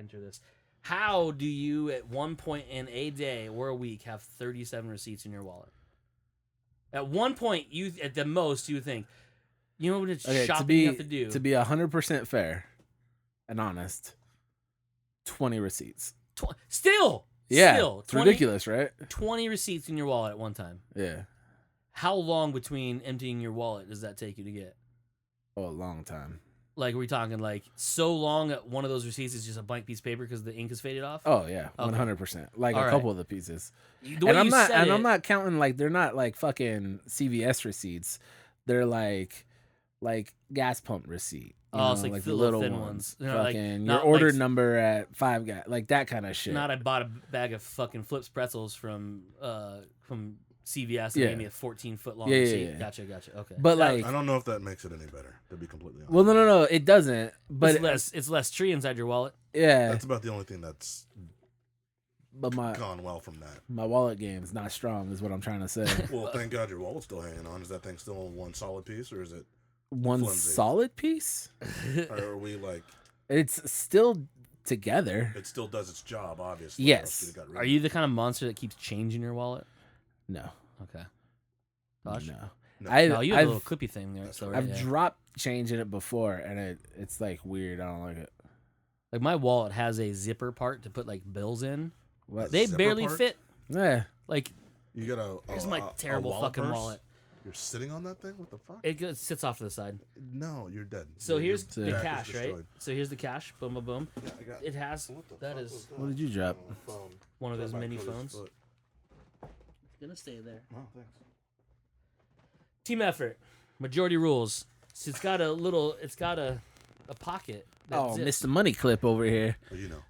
enter this. How do you, at one point in a day or a week, have 37 receipts in your wallet? At one point, at the most, you would think, you know what shopping you have to do? To be 100% fair and honest, 20 receipts. Still, it's 20, ridiculous, right? 20 receipts in your wallet at one time. Yeah. How long between emptying your wallet does that take you to get? Oh, a long time. Like, are we talking like so long that one of those receipts is just a blank piece of paper because the ink is faded off? Oh yeah, 100%. Like All a right. couple of the pieces. I'm not counting like they're not like fucking CVS receipts. They're like gas pump receipt. It's like the little thin ones. You know, fucking your order number at Five Guys, like that kind of shit. Not I bought a bag of fucking Flips pretzels from CVS and gave me a 14-foot long receipt. Yeah. Gotcha. Okay. But like, I don't know if that makes it any better, to be completely honest. Well, no, it doesn't. But it's less tree inside your wallet. Yeah. That's about the only thing that's gone well from that. My wallet game's not strong, is what I'm trying to say. Well, thank God your wallet's still hanging on. Is that thing still in one solid piece, or is it one flimsy? Solid piece? Or are we like? It's still together. It still does its job, obviously. Yes. Are you the kind of monster that keeps change in your wallet? No. Okay. Gosh. No. You have a little clippy thing there. So I've dropped change in it before, and it's like weird. I don't like it. Like my wallet has a zipper part to put like bills in. What? They barely fit. Yeah. Like you got here's my terrible fucking purse? Wallet. You're sitting on that thing? What the fuck? It sits off to the side. No, you're dead. So here's the cash, right? So here's the cash. Boom, boom, boom. Yeah, it has. That is. What did you drop? One of those mini phones. It's gonna stay there. Oh, thanks. Team effort. Majority rules. So it's got a pocket. Oh, Mr. Money Clip over here. Well, you know.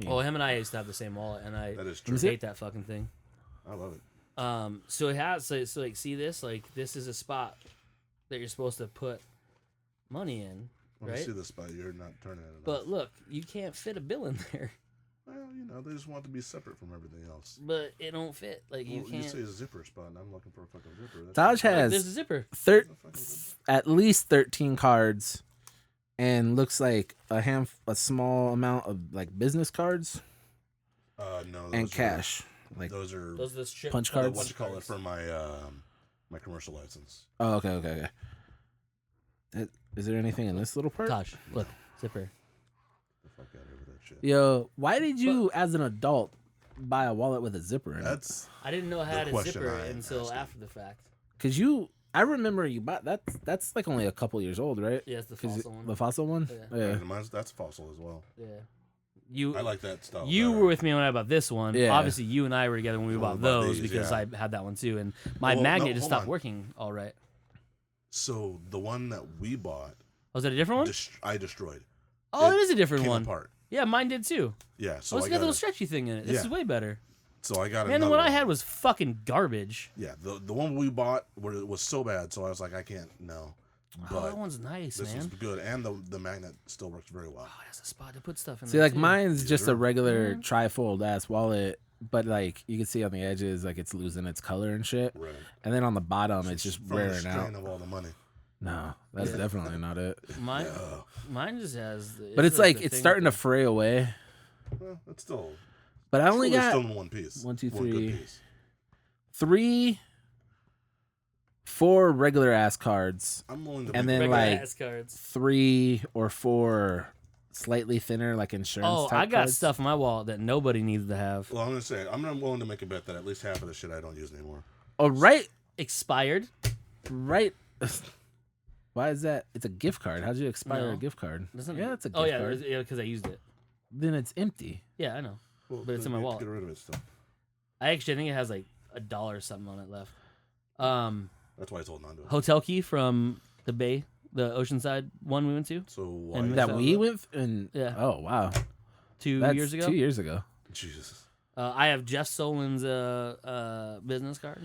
Oh, him and I used to have the same wallet, and I hate that fucking thing. I love it. So it has so like see this, like this is a spot that you're supposed to put money in, right? I see the spot. You're not turning it enough. But look, you can't fit a bill in there. Well, you know, they just want it to be separate from everything else. But it don't fit. Like you can't. You say a zipper spot, and I'm looking for a fucking zipper. Taj has there's a zipper. At least 13 cards, and looks like a small amount of like business cards. No, and cash. Like those are the strip punch cards. What you call it for my my commercial license? Oh, okay. Is there anything in this little part? Taj, look, zipper. The fuck out of here with that shit. Yo, why did you, as an adult, buy a wallet with a zipper in it? I didn't know I had a zipper until after the fact. Cause I remember you bought that's like only a couple years old, right? Yeah, it's the fossil one. The fossil one? Yeah. That's fossil as well. Yeah. I like that stuff. You were with me when I bought this one. Yeah. Obviously, you and I were together when we bought those because I had that one too, and my magnet just stopped working. All right. So the one that we bought. Was that a different one? I destroyed. Oh, it is a different one. Apart. Yeah, mid did too. Yeah. So it's got a little stretchy thing in it. This is way better. So I got Man, the one I had was fucking garbage. Yeah, the one we bought was so bad, so I was like, I can't. No. But that one's nice, this man. This is good, and the magnet still works very well. Oh, it has a spot to put stuff in. See, like mine's just a regular trifold ass wallet, but like you can see on the edges, like it's losing its color and shit. Right. And then on the bottom, it's just wearing out. Of all the money. No, that's definitely not it. Mine just has. But it's like it's starting to fray away. Well, it's still. But I only got still in one piece. 1, 2, 3, 4 regular ass cards. I'm willing to. And then like 3 or 4 slightly thinner, like insurance. Oh, I got cards. stuff in my wallet that nobody needs to have. Well, I'm gonna say I'm not willing to make a bet that at least half of the shit I don't use anymore. Oh, right. Expired. Right. Why is that? It's a gift card. How'd you expire a gift card? Yeah, it's a gift card. Yeah, because I used it. Then it's empty. Yeah, I know. Well, but it's in my wallet. Get rid of it still. I think it has like $1 or something on it left. That's why I told on to it. Hotel key from the Bay, the Oceanside one we went to. So why and that we went and yeah. Oh wow. 2 years ago. 2 years ago. Jesus. I have Jeff Solin's business card.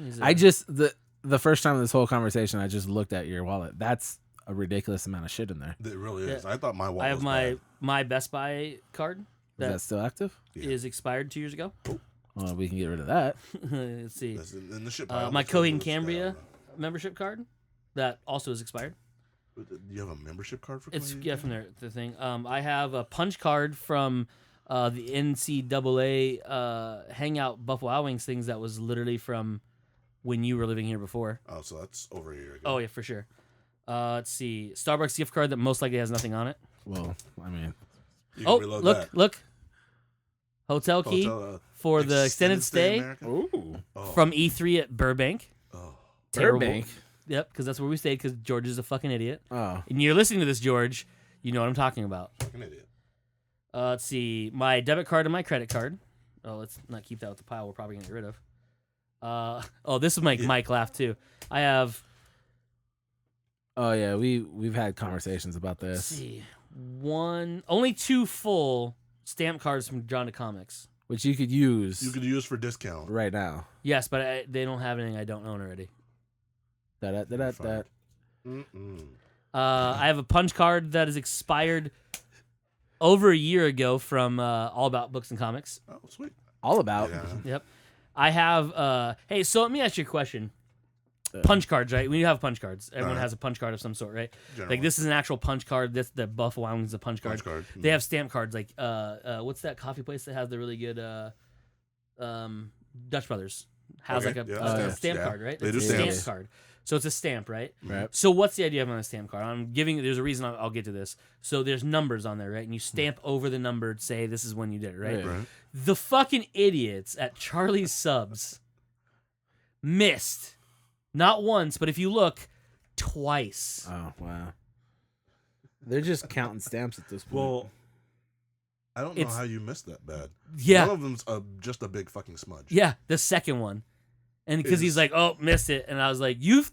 The first time in this whole conversation, I just looked at your wallet. That's a ridiculous amount of shit in there. It really is. I thought my wallet. I have my Best Buy card. Is that still active? Is expired 2 years ago. Oh. Well, we can get rid of that. Let's see. In the ship my Cody and Cambria membership card that also is expired. Do you have a membership card for? It's from the thing. I have a punch card from the NCAA Hangout Buffalo Wild Wings things that was literally from when you were living here before. Oh, so that's over a year ago. Oh, yeah, for sure. Let's see. Starbucks gift card that most likely has nothing on it. Well, I mean... Look. Hotel key for the extended stay from E3 at Burbank. Oh. Terrible. Burbank? Yep, because that's where we stayed because George is a fucking idiot. Oh. And you're listening to this, George. You know what I'm talking about. Fucking idiot. Let's see. My debit card and my credit card. Oh, let's not keep that with the pile we're probably going to get rid of. This is Mike laugh too. I have... Oh, yeah, we've had conversations about this. Let's see. Only 2 full stamp cards from John to Comics. Which you could use. You could use for discount. Right now. Yes, but they don't have anything I don't own already. That. I have a punch card that is expired over a year ago from All About Books and Comics. Oh, sweet. All About. Yeah. Yep. I have... hey, so let me ask you a question. Punch cards, right? When you have punch cards, everyone has a punch card of some sort, right? Generally. Like this is an actual punch card. This the Buffalo Wild Wings is a punch card. They have stamp cards, like what's that coffee place that has the really good Dutch Brothers has like a stamp card, right? They do it's a stamps. stamp card. So it's a stamp, right? Right. So what's the idea of on a stamp card? There's a reason I'll get to this. So there's numbers on there, right? And you stamp over the number to say this is when you did it, right? Right. The fucking idiots at Charlie's Subs missed. Not once, but if you look, twice. Oh, wow. They're just counting stamps at this point. Well, I don't know how you missed that bad. Yeah. One of them's just a big fucking smudge. Yeah, the second one. And because he's like, oh, missed it. And I was like, you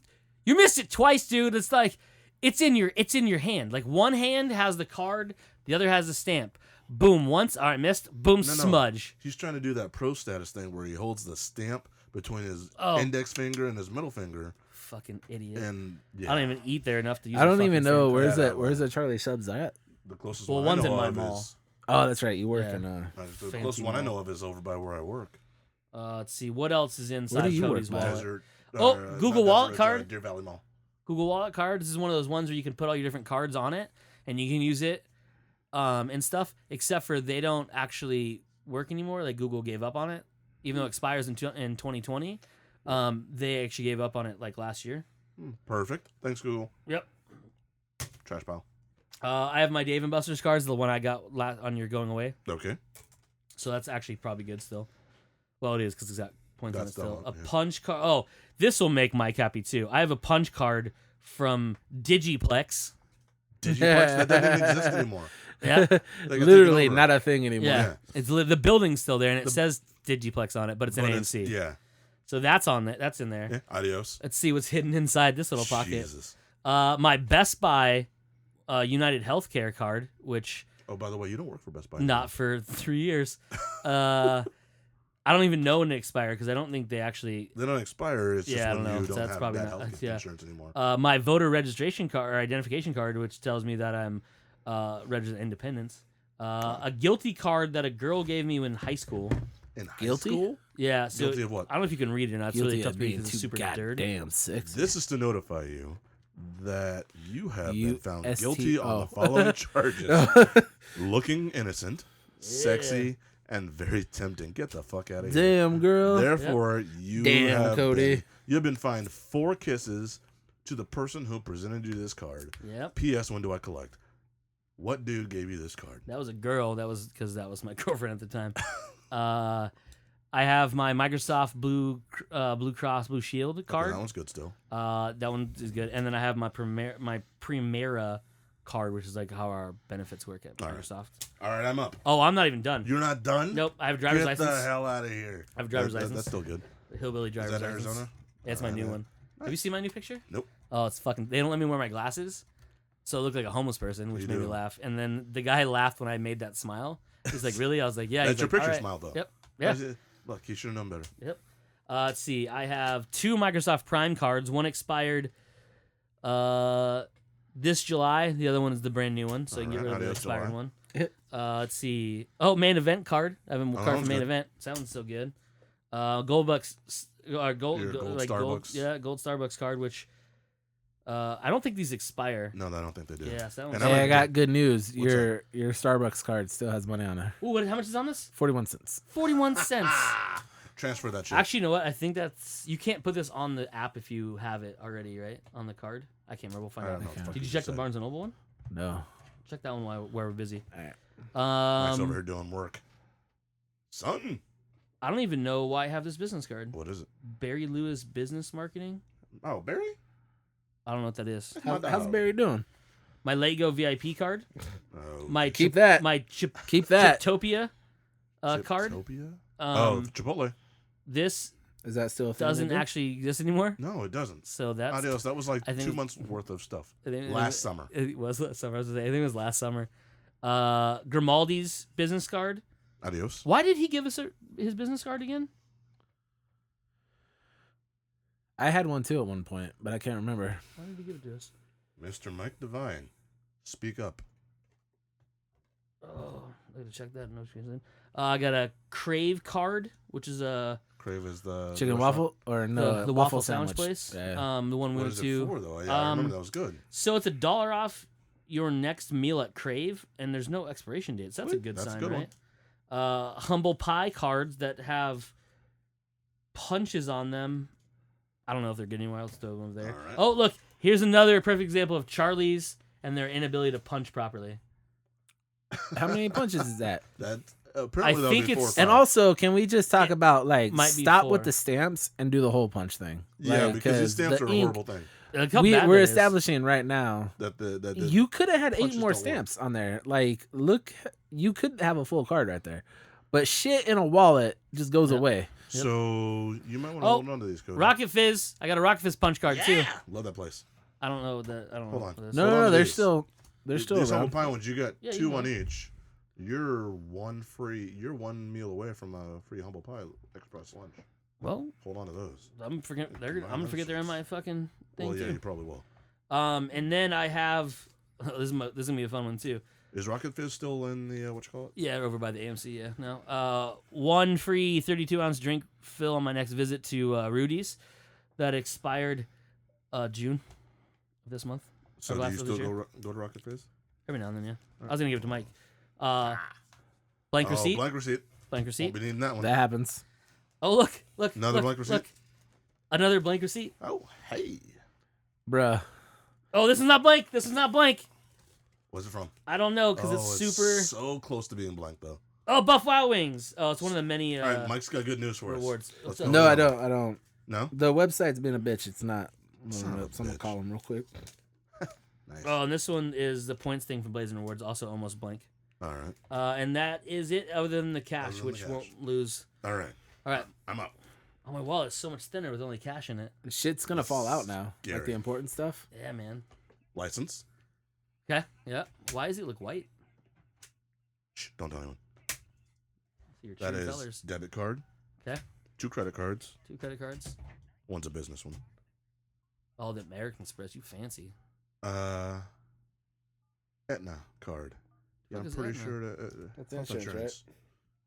missed it twice, dude. It's like, it's in your hand. Like one hand has the card, the other has the stamp. Boom, once. All right, missed. Boom, smudge. He's trying to do that pro status thing where he holds the stamp between his index finger and his middle finger. Fucking idiot. And I don't even eat there enough to use I don't even know where's where's that Charlie Subs at? The closest one one's I know in my mall. Oh, that's right. You work in the closest one I know of is over by where I work. Let's see what else is inside Cody's wallet. Desert, Google Wallet card. Deer Valley Mall. Google Wallet card. This is one of those ones where you can put all your different cards on it and you can use it and stuff, except for they don't actually work anymore. Like Google gave up on it, even though it expires in 2020. They actually gave up on it like last year. Perfect. Thanks, Google. Yep. Trash pile. I have my Dave & Buster's cards, the one I got on your going away. Okay. So that's actually probably good still. Well, it is because it's got points on it still. Yeah. Punch card. Oh, this will make Mike happy too. I have a punch card from Digiplex. That doesn't even exist anymore. Yeah. Literally not a thing anymore. Yeah. It's the building's still there, and it says Digiplex on it, but it's an AMC. Yeah. So that's on it. That's in there. Yeah. Adios. Let's see what's hidden inside this little pocket. Jesus. My Best Buy United Healthcare card, which... Oh, by the way, you don't work for Best Buy. Not for 3 years. I don't even know when they expire because I don't think they actually... They don't expire. It's just when I don't know. you don't That's have probably that not, health insurance anymore. My voter registration card or identification card, which tells me that I'm registered independence. A guilty card that a girl gave me in high school. In high school? Yeah. So Guilty of what? I don't know if you can read it or not. It's Guilty really tough of to read being because it's too super nerd. goddamn sexy. This is to notify you that you have been found guilty on the following charges: looking innocent, sexy, and very tempting. Get the fuck out of here. Damn, girl. Therefore, you Cody. You've been fined 4 kisses to the person who presented you this card. Yep. P.S. When do I collect? What dude gave you this card? That was a girl. That was because that was my girlfriend at the time. I have my Microsoft Blue Cross Blue Shield card. Okay, that one's good still. That one is good. And then I have my Primera card, which is like how our benefits work at Microsoft. All right, I'm up. Oh, I'm not even done. You're not done? Nope. I have a driver's license. Get the hell out of here. I have a driver's license. That's still good. The hillbilly driver's Is that license. Arizona? Yeah, it's my new one. Have you seen my new picture? Nope. Oh, it's fucking... They don't let me wear my glasses, so I look like a homeless person, which made me laugh. And then the guy laughed when I made that smile. He's like, really? I was like, yeah. That's your like, picture smile, though. Yep. Yeah. Look, he should have known better. Yep. Let's see. I have 2 Microsoft Prime cards. One expired this July. The other one is the brand new one, so I can get rid of the expired one. Let's see. Oh, main event card. I have a card from main event. Sounds so good. Gold Starbucks. Yeah, gold Starbucks card, which I don't think these expire. No, I don't think they do. Yeah, so I got good news. Your Starbucks card still has money on it. Ooh, how much is on this? 41 cents. 41 cents. Transfer that shit. Actually, you know what? I think you can't put this on the app if you have it already, right? On the card. I can't remember. We'll find out. Did you check the Barnes & Noble one? No. Check that one while we're busy. All right. Mike's over here doing work. Son. I don't even know why I have this business card. What is it? Barry Lewis Business Marketing. Oh, Barry? I don't know what that is. How's Barry doing? My Lego VIP card. Oh, keep that. My keep that. Chiptopia card. Chiptopia? Chipotle. This is that still a thing doesn't actually exist anymore? No, it doesn't. So that's Adios. That was like 2 months worth of stuff. Last summer. It was last summer. I think it was last summer. Grimaldi's business card. Adios. Why did he give us his business card again? I had one too at one point, but I can't remember. Why did he give it to us? Mr. Mike Devine, speak up. Oh, I gotta check that. No, I got a Crave card, which is a Crave is the chicken waffle or no the waffle sandwich place. Yeah. The one we went to. What is it for, though? I remember that was good. So it's $1 off your next meal at Crave, and there's no expiration date. So that's a good sign, right? Humble Pie cards that have punches on them. I don't know if they're good anywhere else. Throw them over there. Right. Oh, look. Here's another perfect example of Charlie's and their inability to punch properly. How many punches is that? Apparently I think it's... And also, can we just talk about, like, stop 4. with the stamps and do the hole punch thing? Yeah, like, because these stamps are a horrible thing. We're establishing right now that you could have had 8 more stamps on there. Like, look, you could have a full card right there. But shit in a wallet just goes away. Yep. So you might want to hold on to these, Cody. Rocket Fizz. I got a Rocket Fizz punch card too. Love that place. I don't know that. I don't hold know. On. No, they're still these Humble Pie ones. You got 2 on each. You're one meal away from a free Humble Pie Express lunch. Well, hold on to those. I'm gonna forget they're in my fucking thing. Well, yeah, too. you probably will. And then I have this is gonna be a fun one too. Is Rocket Fizz still in the what you call it? Yeah, over by the AMC. Yeah, no. 1 free 32-ounce drink fill on my next visit to Rudy's, that expired June of this month. So do you still go to Rocket Fizz? Every now and then, yeah. Right. I was gonna give it to Mike. Blank receipt. Blank receipt. Blank receipt. Won't be needing that one. That happens. Oh look! Another blank receipt. Look. Another blank receipt. Oh hey, bruh. Oh, this is not blank. This is not blank. Where's it from? I don't know because it's super. So close to being blank though. Oh, Buff Wild Wings. Oh, it's one of the many. All right, Mike's got good news for rewards. us. No, I don't. No. The website's been a bitch. It's not. Someone call them real quick. Nice. Oh, and this one is the points thing from Blazing Rewards, also almost blank. All right. And that is it, other than the cash, which won't lose. All right. I'm up. Oh, my wallet's so much thinner with only cash in it. Shit's gonna fall out now. Scary. Like the important stuff. Yeah, man. License. Okay. Yeah. Why does it look white? Shh, don't tell anyone. Your that is colors. Debit card. Okay. 2 credit cards. 2 credit cards. One's a business one. Oh, the American Express. You fancy. Aetna card. Yeah, I'm pretty sure that's insurance, right?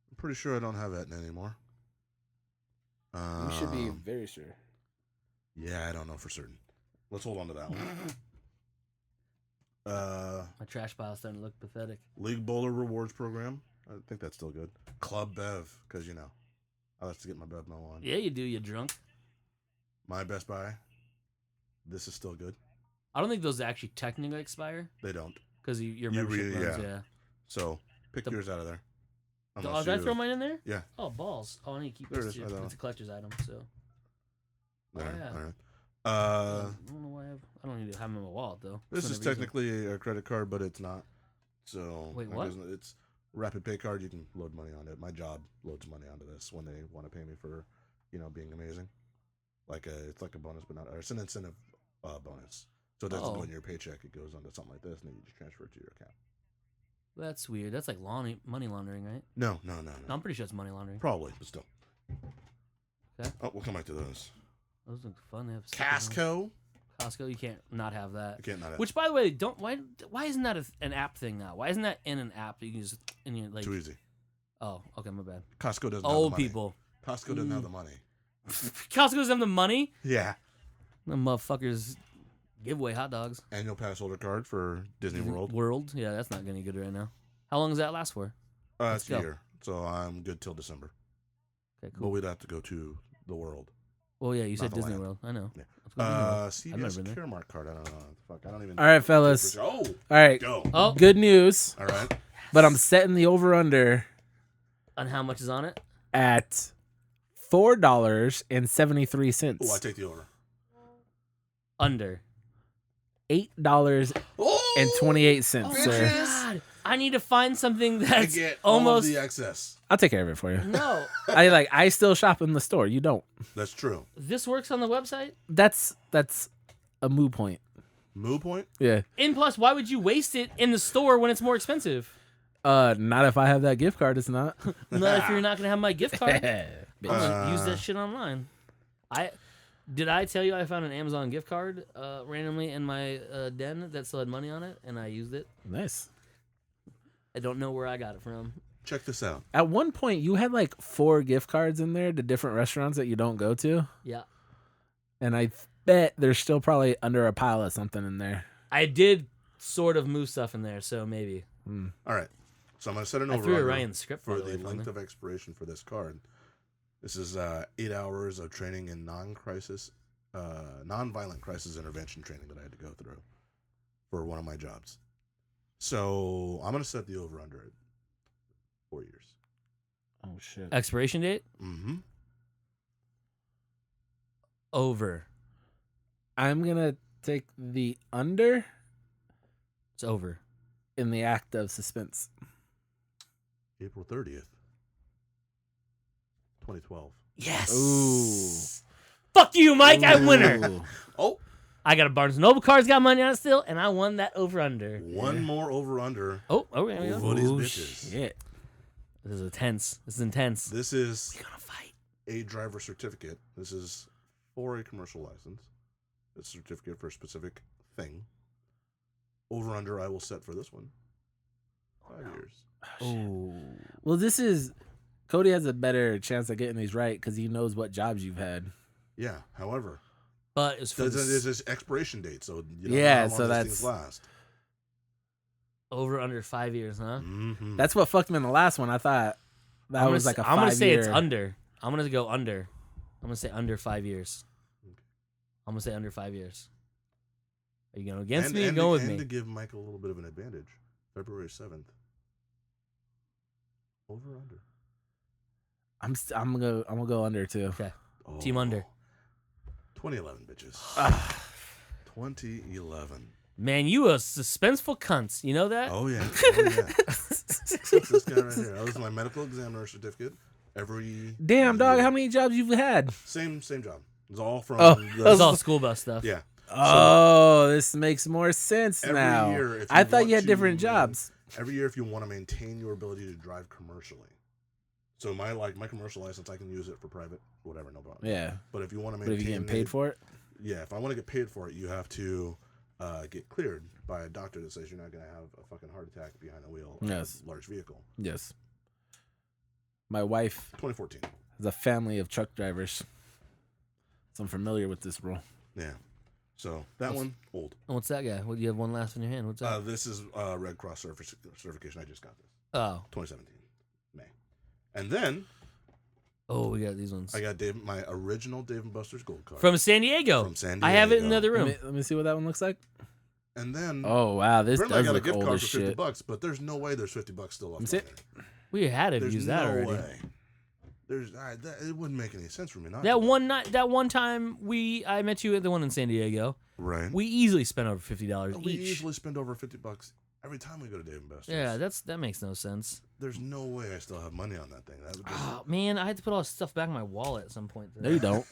I'm pretty sure I don't have Aetna anymore. You should be very sure. Yeah, I don't know for certain. Let's hold on to that one. My trash pile's starting to look pathetic. League Bowler Rewards Program. I think that's still good. Club Bev, because I like to get my Bev Mo on. Yeah, you do. You drunk. My Best Buy. This is still good. I don't think those actually technically expire. They don't. Because your membership runs, yeah. So pick yours out of there. Did I throw mine in there? Yeah. Oh, balls. Oh, I need to keep this too. It's a collector's item, so. There, yeah. All right. I don't know why I don't need to have them in my wallet, though. This is technically a credit card, but it's not. So wait, what? It's Rapid Pay card. You can load money on it. My job loads money onto this when they want to pay me for, being amazing. It's like a bonus, but not. Or it's an incentive bonus. So it doesn't go in your paycheck. It goes onto something like this, and then you just transfer it to your account. That's weird. That's like money laundering, right? No. I'm pretty sure it's money laundering. Probably, but still. Okay. Oh, we'll come back to those. Those look fun. They have Costco. You can't not have that. You can't not have. Which, by the way, why isn't that an app thing now? Why isn't that in an app that you can just in your Too easy. Oh, okay, my bad. Costco doesn't. Old have the money. people. Costco doesn't have the money. Costco doesn't have the money. Yeah. The motherfuckers Give away hot dogs. Annual pass holder card for Disney World. World? Yeah, that's not getting good right now. How long does that last for? It's a year, so I'm good till December. Okay, But cool. we'd have to go to the World. Well, yeah, you said the Disney land. World. I know. Yeah. Let's go to Disney World. I've CVS never been there. Caremark card. I don't know. Fuck, I don't even. All right, fellas. Oh, All right. go. Oh, Good news. All right. But I'm setting the over/under and how much is on it? at $4.73. Oh, I take the over. Under. $8.28, Oh, sir. God, I need to find something I that's get all of almost. the excess. I'll take care of it for you. No, I still shop in the store. You don't. That's true. this works on the website. That's a moo point. Moo point? Yeah. And plus, why would you waste it in the store when it's more expensive? Not if I have that gift card. It's not. Not if you're not gonna have my gift card. I'm Bitch. gonna use that shit online. Did I tell you I found an Amazon gift card randomly in my den that still had money on it, and I used it? Nice. I don't know where I got it from. Check this out. At one point, you had like 4 gift cards in there to different restaurants that you don't go to, Yeah, and I bet there's still probably under a pile of something in there. I did sort of move stuff in there, so maybe. All right. So I'm going to set an I over threw Ryan's script for by the way, from length there. of expiration for this card. This is 8 hours of training in non-violent crisis intervention training that I had to go through for one of my jobs. So I'm going to set the over-under at 4 years. Oh shit. Expiration date? Mm-hmm. Over. I'm gonna take the under It's over. in the act of suspense. April 30th, 2012. Yes. Ooh. Fuck you, Mike. I'm winner. Ooh. Oh, I got a Barnes & Noble card's got money on it still, and I won that over-under. one more over-under Oh, okay. There we go. for these Ooh, bitches. shit. This is intense. This is intense. This is We're gonna fight. a driver certificate. This is for a commercial license. It's a certificate for a specific thing. Over under I will set for this one. 5 years. Oh. Well, this is Cody has a better chance of getting these right because he knows what jobs you've had. Yeah. However, But it's for there's this expiration date, so you don't Yeah, know how long so these that's- things last. over under 5 years, huh? Mm-hmm. That's what fucked him in the last one. I thought that was like a 5 I'm gonna say year. it's under. I'm gonna go under. I'm gonna say under 5 years. I'm gonna say under 5 years. Are you going against me or going with and me? to give Mike a little bit of an advantage, February 7th. Over under. I'm gonna go under too. Okay. Oh, Team under. 2011, bitches. 2011. Man, you a suspenseful cunt. You know that? Oh yeah. Oh, yeah. This guy right here. That was my medical examiner certificate. Every Damn, dog, year. how many jobs you've had? Same job. It's all from Oh, It's all school bus stuff. yeah. Oh, this makes more sense Every now. year, if I you thought want you had to- different jobs. Every year, if you want to maintain your ability to drive commercially. So my commercial license, I can use it for private, whatever, no problem. Yeah. But if you want to But maintain, if you're getting paid for it? yeah, if I want to get paid for it, you have to get cleared by a doctor that says you're not going to have a fucking heart attack behind the wheel of Yes. a large vehicle. Yes. My wife 2014. has a family of truck drivers. So I'm familiar with this rule. Yeah. So that one, old. And what's that guy? What, you have one last in your hand? What's that? This is Red Cross certification. I just got this. Oh. 2017, May. And then Oh, we got these ones. I got my original Dave & Buster's gold card. From San Diego. From San I have it in the Diego. other room. Let me see what that one looks like. And then Oh, wow. This apparently I does got a look gift old card as for $50, shit. but there's no way there's $50 still left. me see on it. there. We had to There's use no that already. way. There's it wouldn't make any sense for me not That to. one time I met you at the one in San Diego. Right. We easily spent over $50 We each. easily spend over $50 every time we go to Dave & Buster's. Yeah, that makes no sense. There's no way I still have money on that thing. That would be Oh man, I had to put all this stuff back in my wallet at some point. No, you don't.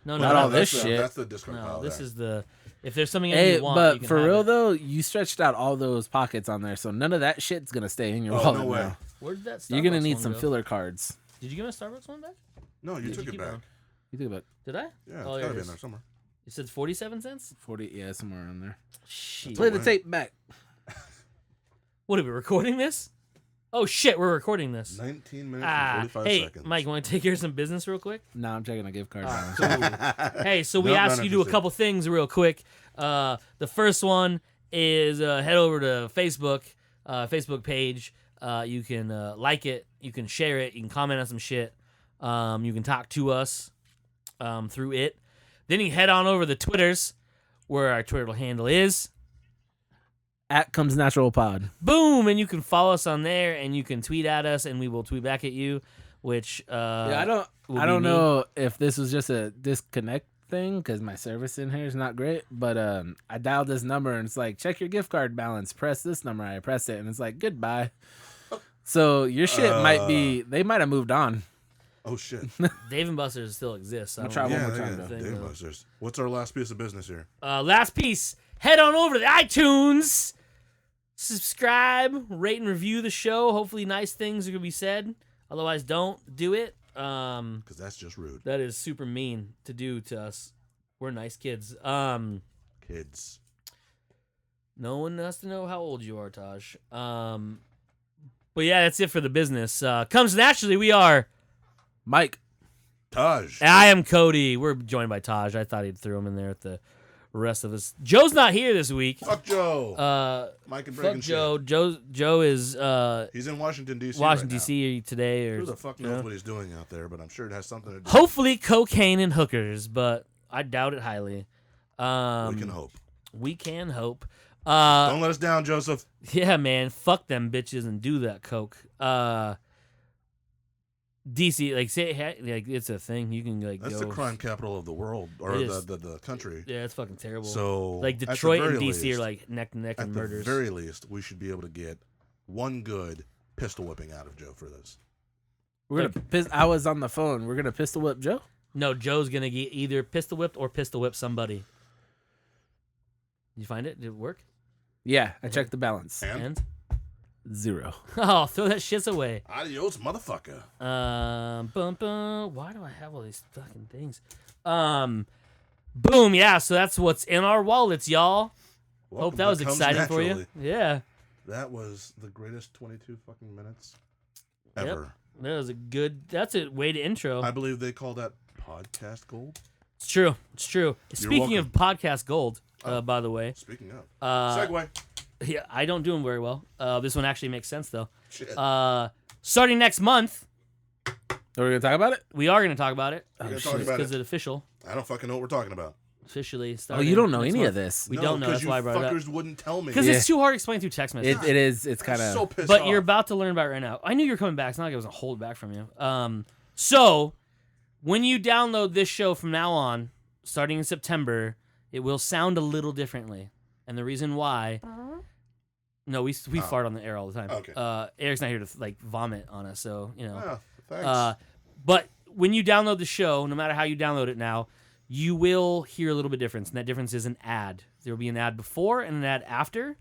No, Not no, all no. this that's shit. That's the discard No, pile this there. is the. If there's something in Hey, you want, you but can for have real it. though, you stretched out all those pockets on there, so none of that shit's gonna stay in your Oh, wallet no way. now. Where did that? Starbucks You're gonna need one some go? filler cards. Did you give me a Starbucks one back? No, you Did took you it keep back. on? You think about Did I? Yeah, Oh, it's there gotta it be in is. there somewhere. You said 47 cents. 40, yeah, somewhere around there. Shit. Play the way. tape back. What are we recording this? Oh shit, we're recording this. 19 minutes and 45 hey, seconds. Mike, want to take care of some business real quick? Nah, I'm checking a gift card. Ah, now. Hey, so we Nope, asked not you to do a interested. couple things real quick. The first one is head over to Facebook page. You can like it, you can share it, you can comment on some shit. You can talk to us through it. Then you head on over to the Twitters, where our Twitter handle is @ComesNaturalPod. Boom, and you can follow us on there, and you can tweet at us, and we will tweet back at you. Which I don't know if this was just a disconnect thing because my service in here is not great, but I dialed this number and it's like, check your gift card balance, press this number. I pressed it and it's like, goodbye. So your shit they might have moved on. Oh shit. Dave & Buster's still exists. So I'll try one more time. Dave & Buster's. What's our last piece of business here? Last piece. Head on over to the iTunes. Subscribe, rate and review the show. Hopefully nice things are gonna be said. Otherwise, don't do it. Because that's just rude. That is super mean to do to us. We're nice kids. Kids. No one has to know how old you are, Taj. But yeah, that's it for the business. Comes naturally. We are Mike. Taj. I am Cody. We're joined by Taj. I thought he'd throw him in there with the rest of us. Joe's not here this week. Fuck Joe. Mike and fuck Joe. Joe is he's in Washington D.C. Washington right D.C. today, or who the fuck knows what he's doing out there? But I'm sure it has something to do. Hopefully, cocaine and hookers, but I doubt it highly. We can hope. We can hope. Don't let us down, Joseph. Yeah, man. Fuck them bitches and do that coke. DC, like it's a thing. You can That's go. the crime capital of the world, or the country. Yeah, it's fucking terrible. So like Detroit and DC are like neck to neck in murders. At the very least, we should be able to get one good pistol whipping out of Joe for this. We're gonna. I was on the phone. We're gonna pistol whip Joe. No, Joe's gonna get either pistol whipped or pistol whip somebody. Did you find it? Did it work? Yeah, I checked the balance. And 0. Oh, throw that shit away. Adios, motherfucker. Why do I have all these fucking things? Boom, yeah, so that's what's in our wallets, y'all. Hope that was exciting for you. Yeah. That was the greatest 22 fucking minutes ever. Yep. That's a way to intro. I believe they call that podcast gold. It's true. Speaking of podcast gold, by the way. Speaking of. Segue. Yeah, I don't do them very well. This one actually makes sense, though. Shit. Starting next month. Are we going to talk about it? We are going to talk about it. Because it's official. I don't fucking know what we're talking about. Officially starting. Oh, you don't know any of this. We don't know. That's why I brought it up. Fuckers wouldn't tell me. Because it's too hard to explain through text messages. It is. It's kind of. So pissed But off. you're about to learn about it right now. I knew you were coming back. It's not like I was going to hold it back from you. So, when you download this show from now on, starting in September, it will sound a little differently. And the reason why... No, we fart on the air all the time. Okay. Eric's not here to vomit on us, so you know. Thanks. But when you download the show, no matter how you download it now, you will hear a little bit difference, and that difference is an ad. There will be an ad before and an ad after,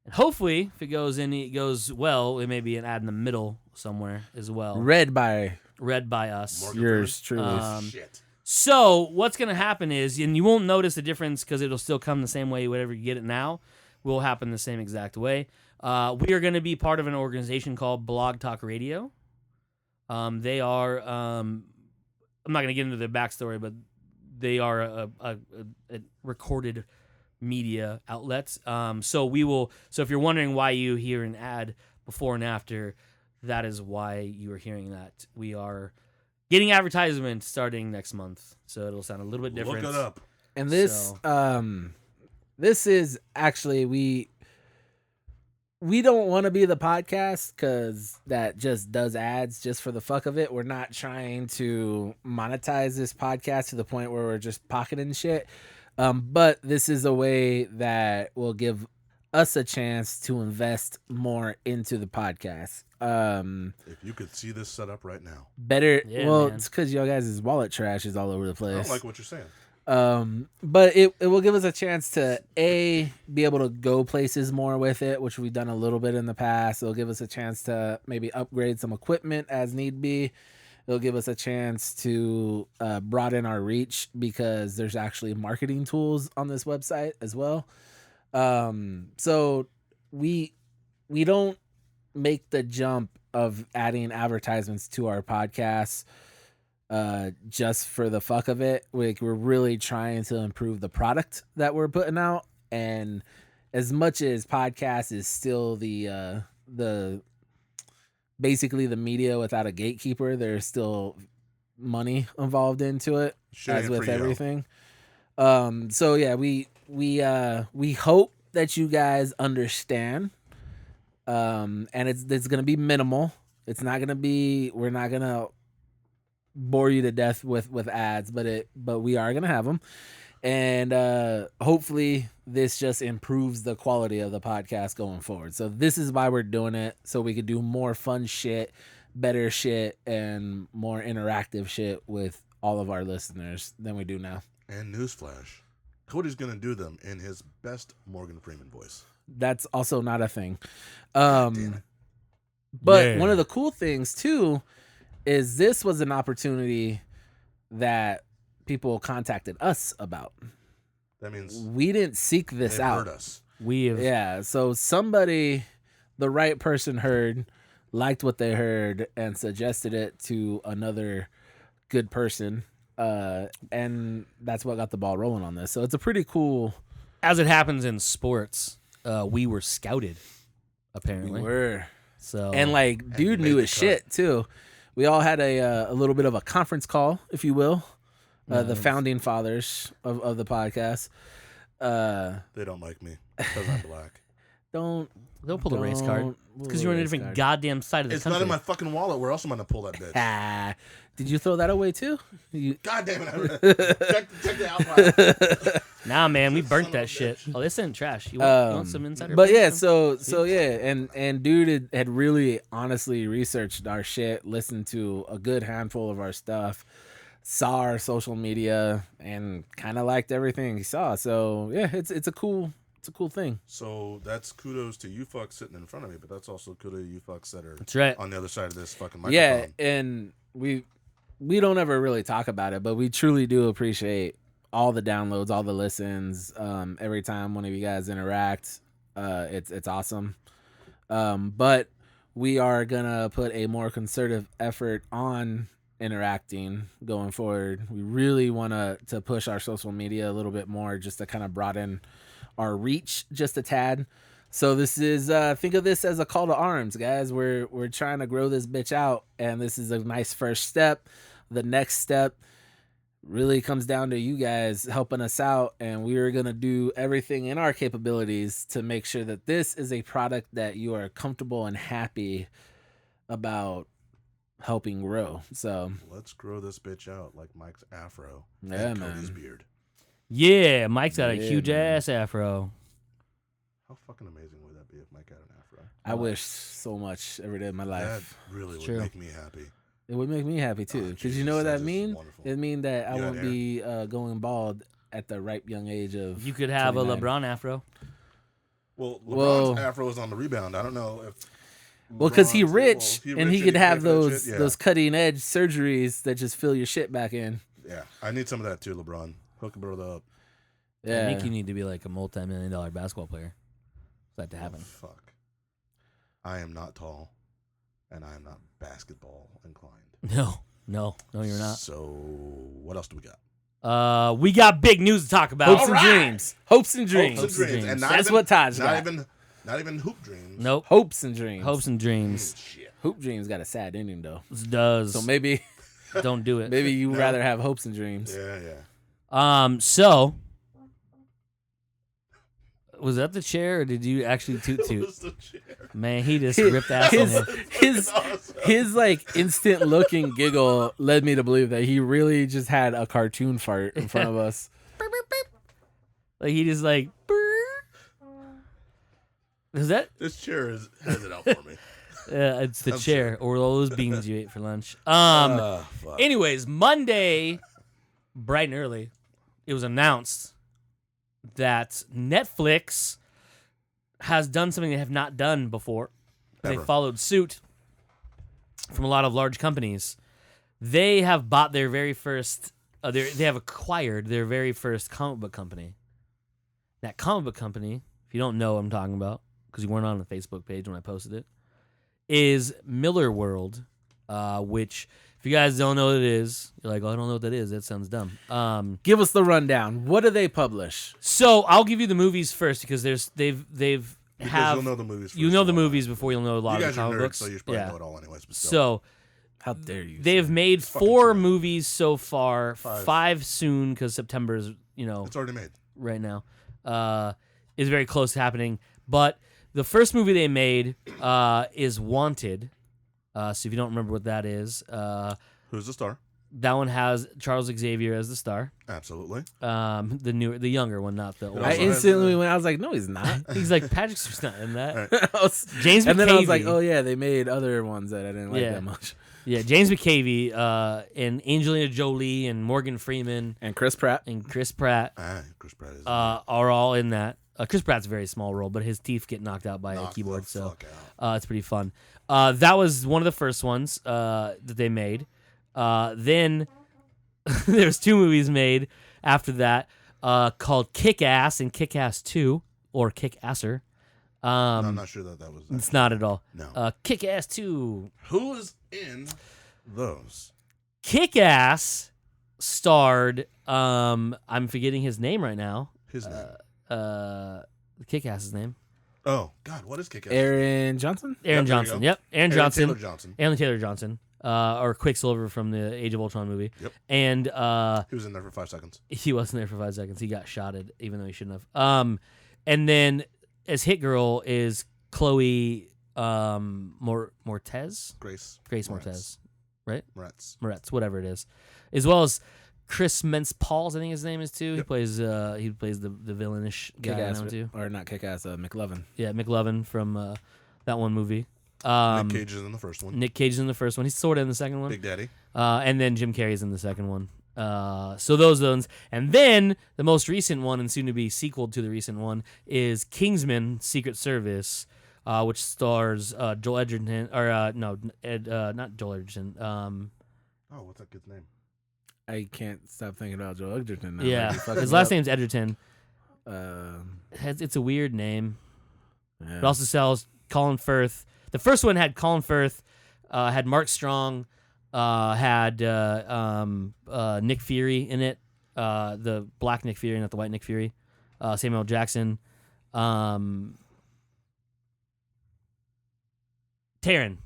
and hopefully, if it goes well, it may be an ad in the middle somewhere as well. Read by us. Morgan yours truly. Shit. So what's gonna happen is, and you won't notice the difference because it'll still come the same way. Whatever you get it now will happen the same exact way. We are going to be part of an organization called Blog Talk Radio. They are, I'm not going to get into the backstory, but they are a recorded media outlet. So if you're wondering why you hear an ad before and after, that is why you are hearing that. We are getting advertisements starting next month. So it'll sound a little bit different. Look it up. And this, this is actually we don't want to be the podcast because that just does ads just for the fuck of it. We're not trying to monetize this podcast to the point where we're just pocketing shit. But this is a way that will give us a chance to invest more into the podcast. If you could see this setup right now. Better. Yeah, well, man. It's because y'all guys' wallet trash is all over the place. I don't like what you're saying. But it will give us a chance to be able to go places more with it, which we've done a little bit in the past. It'll give us a chance to maybe upgrade some equipment as need be. It'll give us a chance to broaden our reach because there's actually marketing tools on this website as well. So we don't make the jump of adding advertisements to our podcasts just for the fuck of it. Like, we're really trying to improve the product that we're putting out. And as much as podcast is still the basically the media without a gatekeeper, there's still money involved into it, as with everything. So yeah, we hope that you guys understand. And it's gonna be minimal. It's not gonna be. We're not gonna bore you to death with ads, but we are gonna have them, and hopefully this just improves the quality of the podcast going forward. So this is why we're doing it, so we could do more fun shit, better shit, and more interactive shit with all of our listeners than we do now. And newsflash, Cody's gonna do them in his best Morgan Freeman voice. That's also not a thing. Damn it. But one of the cool things too is this was an opportunity that people contacted us about. That means we didn't seek this out. Heard us. We have. Yeah, so somebody, the right person heard, liked what they heard, and suggested it to another good person. And that's what got the ball rolling on this. So it's a pretty cool. As it happens in sports, we were scouted, apparently. We were. So, and like, dude knew his shit too. We all had a little bit of a conference call, if you will. The founding fathers of the podcast. They don't like me because I'm black. Don't pull the race card. It's because you're on a different goddamn side of the country. It's not in my fucking wallet. Where else am I going to pull that bitch? Did you throw that away too? God damn it. Check the outline. Nah, man, we burnt that shit. Oh, this isn't trash. You want some insider? But yeah, so yeah, and dude had really honestly researched our shit, listened to a good handful of our stuff, saw our social media, and kind of liked everything he saw. So yeah, it's a cool thing. So that's kudos to you fucks sitting in front of me, but that's also kudos to you fucks that are that's right. on the other side of this fucking microphone. Yeah, and we don't ever really talk about it, but we truly do appreciate all the downloads, all the listens. Every time one of you guys interact, it's awesome. But we are gonna put a more concerted effort on interacting going forward. We really want to push our social media a little bit more, just to kind of broaden our reach just a tad. So this is think of this as a call to arms, guys. We're trying to grow this bitch out, and this is a nice first step. The next step really comes down to you guys helping us out, and we are going to do everything in our capabilities to make sure that this is a product that you are comfortable and happy about helping grow. So let's grow this bitch out like Mike's afro and Cody's man. beard. Yeah, Mike's got a huge ass afro. How fucking amazing would that be if Mike had an afro? I wish so much every day of my life. That really would make me happy. It would make me happy too, because you know what that means? It means that I won't be going bald at the ripe young age of. You could have 29. A LeBron afro. Well, LeBron's afro is on the rebound. I don't know if. Well, because he's rich, and he could have those cutting edge surgeries that just fill your shit back in. Yeah, I need some of that too, LeBron. Hook a brother up. Yeah, I think you need to be like a multi-million-dollar basketball player for that to happen. Fuck. I am not tall, and I am not basketball inclined. No, you're not. So, what else do we got? We got big news to talk about. Hopes and dreams. Hopes and dreams. Hopes and dreams. And that's what Taj got. Not even hoop dreams. Nope. Hopes and dreams. Hopes and dreams. Shit. Hoop dreams got a sad ending though. It does. So maybe don't do it. Maybe you rather have hopes and dreams. Yeah. So was that the chair, or did you actually toot? Was the chair. Man, he just ripped ass on him. His like instant look and giggle led me to believe that he really just had a cartoon fart in front of us. Like he just like. Is that this chair has it out for me? It's the chair or all those beans you ate for lunch. Anyways, Monday, bright and early, it was announced that Netflix has done something they have not done before. They followed suit from a lot of large companies. They have bought their very first. They have acquired their very first comic book company. That comic book company, if you don't know what I'm talking about, because you weren't on the Facebook page when I posted it, is Millarworld, which If you guys don't know what it is, you're like, oh, I don't know what that is. That sounds dumb. Give us the rundown. What do they publish? So I'll give you the movies first because they've Because you'll know the movies first. You know the movies before you'll know a lot you of the guys are comic nerds, books. so you probably know it all anyways. But still. So how dare you? They have made fucking 4 true. movies so far. 5 soon because September is it's already made right now. Is very close to happening. But the first movie they made is Wanted. So if you don't remember what that is, Who's the star? that one has Charles Xavier as the star. Absolutely. The younger one, not the older. I instantly went. I was like, no, he's not. He's like Patrick Stewart's not in that. Right. James McCavey. And then I was like, oh yeah, they made other ones that I didn't like that much. Yeah, James McCavey and Angelina Jolie and Morgan Freeman And Chris Pratt. Chris Pratt is are all in that. Chris Pratt's a very small role, but his teeth get knooked out by a keyboard, so it's pretty fun. That was one of the first ones that they made. Then there's 2 movies made after that called Kick-Ass and Kick-Ass 2, or Kick-Asser. I'm not sure that was that. It's not at all. No. Kick-Ass 2. Who is in those? Kick-Ass starred, I'm forgetting his name right now. His name? Kick-Ass's name. Oh, God, what is Kick-Ass? Aaron Johnson? Aaron Johnson. Yep. Aaron Johnson. Taylor Johnson. Aaron Taylor Johnson. Or Quicksilver from the Age of Ultron movie. Yep. And he was in there for 5 seconds. he wasn't there for 5 seconds. He got shotted, even though he shouldn't have. And then as Hit Girl is Chloe Mortez? Grace Mortez. Right? Moretz. Whatever it is. As well as Chris Mintz-Pauls, I think his name is too. Yep. He plays the villainish guy now too. Or not Kick-Ass, McLovin. Yeah, McLovin from that one movie. Nick Cage is in the first one. Nick Cage is in the first one. He's sort of in the second one. Big Daddy. And then Jim Carrey's in the second one. So those ones. And then the most recent one, and soon to be sequel to the recent one, is Kingsman: Secret Service, which stars Joel Edgerton. Or not Joel Edgerton. What's that kid's name? I can't stop thinking about Joel Edgerton now. Yeah, his last name's Edgerton. It's a weird name. Yeah. It also sells Colin Firth. The first one had Colin Firth, had Mark Strong, had Nick Fury in it, the black Nick Fury, not the white Nick Fury, Samuel Jackson, Taron,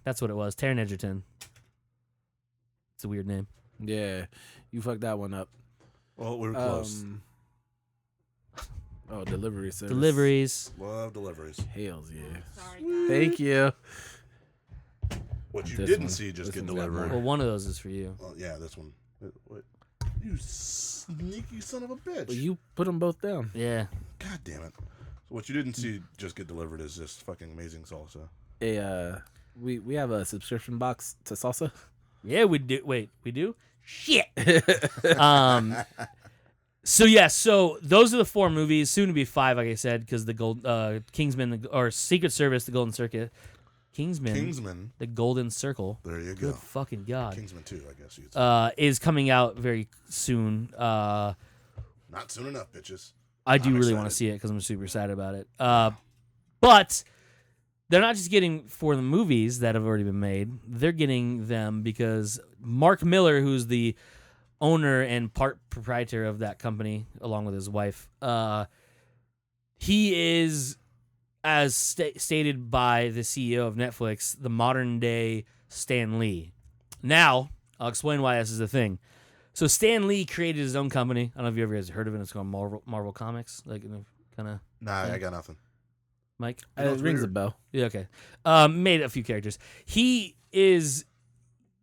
that's what it was, Taron Egerton. It's a weird name. Yeah, you fucked that one up. Well, we were close. Delivery service. Deliveries. Love deliveries. Hells yeah. Sorry. Thank you. What you didn't see just get delivered. Well, one of those is for you. Well, yeah, this one. What? You sneaky son of a bitch. Well, you put them both down. Yeah. God damn it. So what you didn't see just get delivered is this fucking amazing salsa. We have a subscription box to salsa. Yeah, we do. Wait, we do? Shit. So those are the 4 movies, soon to be 5, like I said, because the Kingsman, or Secret Service, the Golden Circuit. Kingsman, the Golden Circle. There you go. Good fucking God. Kingsman 2, I guess you'd say. Is coming out very soon. Not soon enough, bitches. I do really want to see it because I'm super excited about it. But they're not just getting for the movies that have already been made. They're getting them because Mark Miller, who's the owner and part proprietor of that company, along with his wife, he is, as stated by the CEO of Netflix, the modern day Stan Lee. Now, I'll explain why this is a thing. So Stan Lee created his own company. I don't know if you ever guys heard of it. It's called Marvel Comics. Like, kind of. Nah, I got nothing. Mike? It rings a bell. Yeah, okay. Made a few characters. He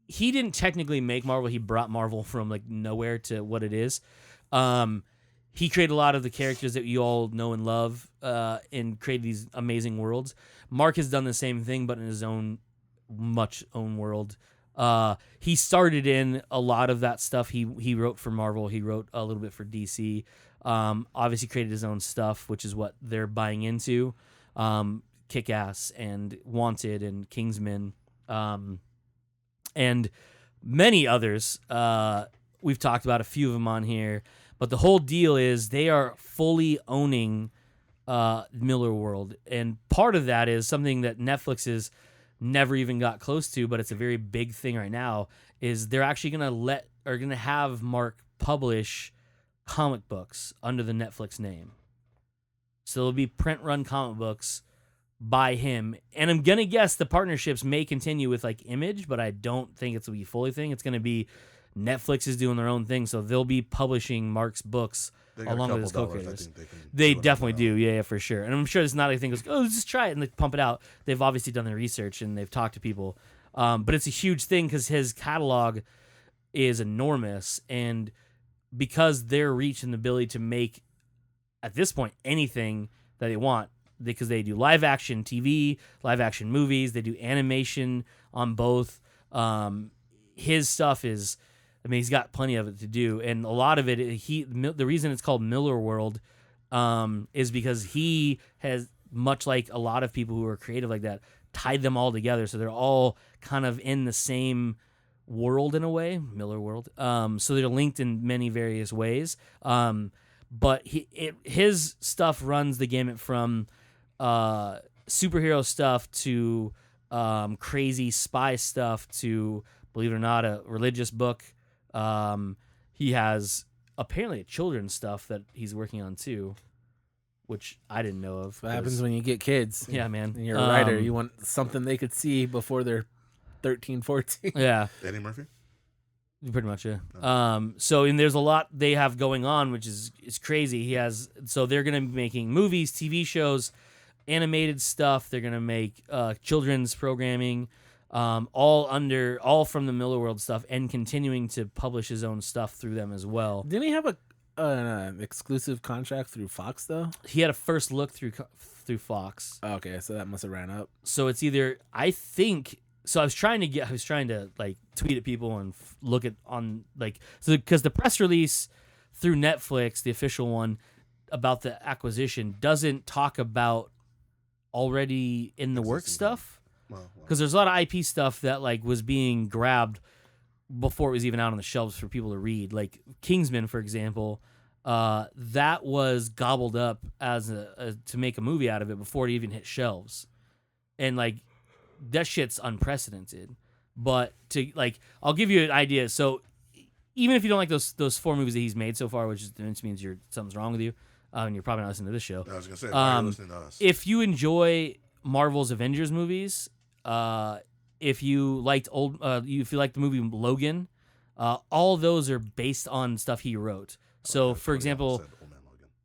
didn't technically make Marvel. He brought Marvel from like nowhere to what it is. He created a lot of the characters that you all know and love, and created these amazing worlds. Mark has done the same thing, but in his own world. He started in a lot of that stuff. He wrote for Marvel. He wrote a little bit for DC. Obviously created his own stuff, which is what they're buying into. Kick-Ass and Wanted and Kingsman. And many others. We've talked about a few of them on here, but the whole deal is they are fully owning Millarworld, and part of that is something that Netflix is never even got close to, but it's a very big thing right now, is they're actually going to have Mark publish comic books under the Netflix name. So there'll be print run comic books by him. And I'm going to guess the partnerships may continue with like Image, but I don't think it's going to be a fully thing. It's going to be Netflix is doing their own thing. So they'll be publishing Mark's books along with his co-creators. They definitely do. Yeah, for sure. And I'm sure it's not anything goes, oh, let's just try it and they pump it out. They've obviously done their research and they've talked to people. But it's a huge thing because his catalog is enormous. And because their reach and the ability to make, at this point, anything that they want, because they do live action TV, live action movies, they do animation on both. His stuff is, I mean, he's got plenty of it to do, and a lot of it, the reason it's called Millarworld is because he has, much like a lot of people who are creative like that, tied them all together, so they're all kind of in the same world in a way, Millarworld. So they're linked in many various ways. But his stuff runs the gamut from superhero stuff to crazy spy stuff to, believe it or not, a religious book. He has apparently children's stuff that he's working on too, which I didn't know of. What happens when you get kids? Yeah, man. And you're a writer. You want something they could see before they're 13, 14. Yeah. Eddie Murphy? Pretty much, yeah. So, and there's a lot they have going on, which is crazy. So they're going to be making movies, TV shows, animated stuff. They're going to make children's programming, all from the Millarworld stuff, and continuing to publish his own stuff through them as well. Didn't he have an exclusive contract through Fox though? He had a first look through Fox. Okay, so that must have ran up. So it's either, I think. So I was trying to like tweet at people and look at on like, so because the press release through Netflix, the official one about the acquisition, doesn't talk about already in the work stuff. Because there's a lot of IP stuff that like was being grabbed before it was even out on the shelves for people to read. Like Kingsman, for example, that was gobbled up as to make a movie out of it before it even hit shelves, and like that shit's unprecedented. But to like, I'll give you an idea. So even if you don't like those 4 movies that he's made so far, which means something's wrong with you, and you're probably not listening to this show. I was gonna say, why are you listening to us? If you enjoy Marvel's Avengers movies, if you liked if you liked the movie Logan, all those are based on stuff he wrote. So, for example,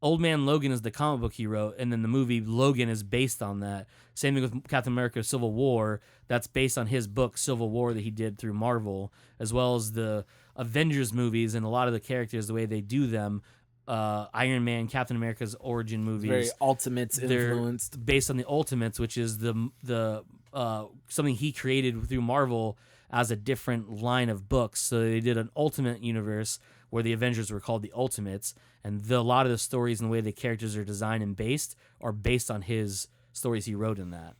Old Man Logan is the comic book he wrote, and then the movie Logan is based on that. Same thing with Captain America: Civil War. That's based on his book Civil War that he did through Marvel, as well as the Avengers movies and a lot of the characters, the way they do them. Iron Man, Captain America's origin movies, very Ultimates influenced, based on the Ultimates, which is the something he created through Marvel as a different line of books. So they did an Ultimate universe where the Avengers were called the Ultimates, and a lot of the stories and the way the characters are designed and based are based on his stories he wrote in that.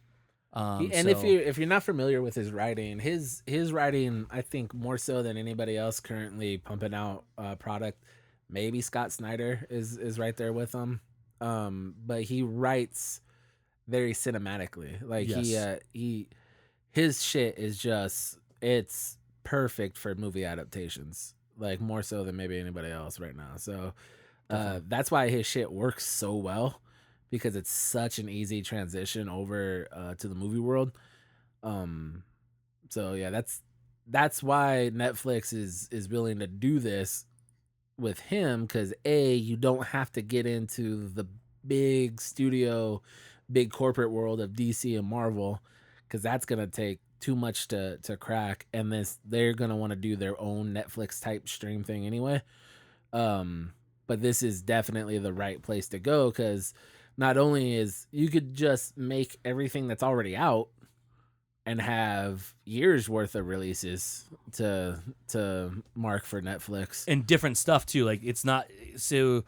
And if you're not familiar with his writing, his writing, I think more so than anybody else currently pumping out product. Maybe Scott Snyder is right there with him, but he writes very cinematically. Like yes. His shit is just, it's perfect for movie adaptations. Like more so than maybe anybody else right now. So that's why his shit works so well, because it's such an easy transition over to the movie world. So yeah, that's why Netflix is willing to do this with him, because you don't have to get into the big studio, big corporate world of DC and Marvel, because that's gonna take too much to crack, and they're gonna want to do their own Netflix type stream thing anyway. But this is definitely the right place to go, because not only is you could just make everything that's already out and have years worth of releases to mark for Netflix, and different stuff too. Like it's not so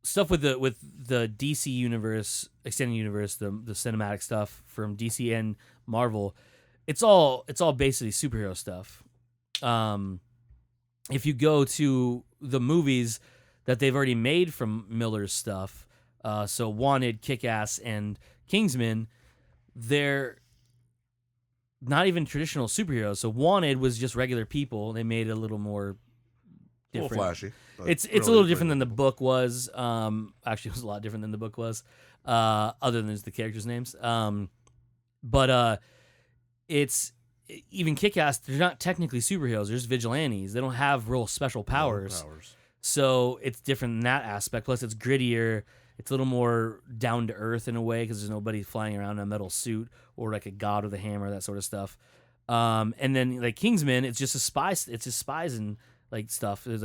stuff with the DC universe, extended universe, the cinematic stuff from DC and Marvel. It's all basically superhero stuff. If you go to the movies that they've already made from Miller's stuff, so Wanted, Kick-Ass, and Kingsman, they're not even traditional superheroes. So Wanted was just regular people. They made it a little more different. A little flashy. It's a little different than the book was. Actually, it was a lot different than the book was. Other than the characters' names. But it's even Kick-Ass. They're not technically superheroes. They're just vigilantes. They don't have real special powers. So it's different in that aspect. Plus, it's grittier. It's a little more down to earth in a way because there's nobody flying around in a metal suit or like a god with a hammer, that sort of stuff. And then like Kingsman, it's just a spy. It's just spies and like stuff. It's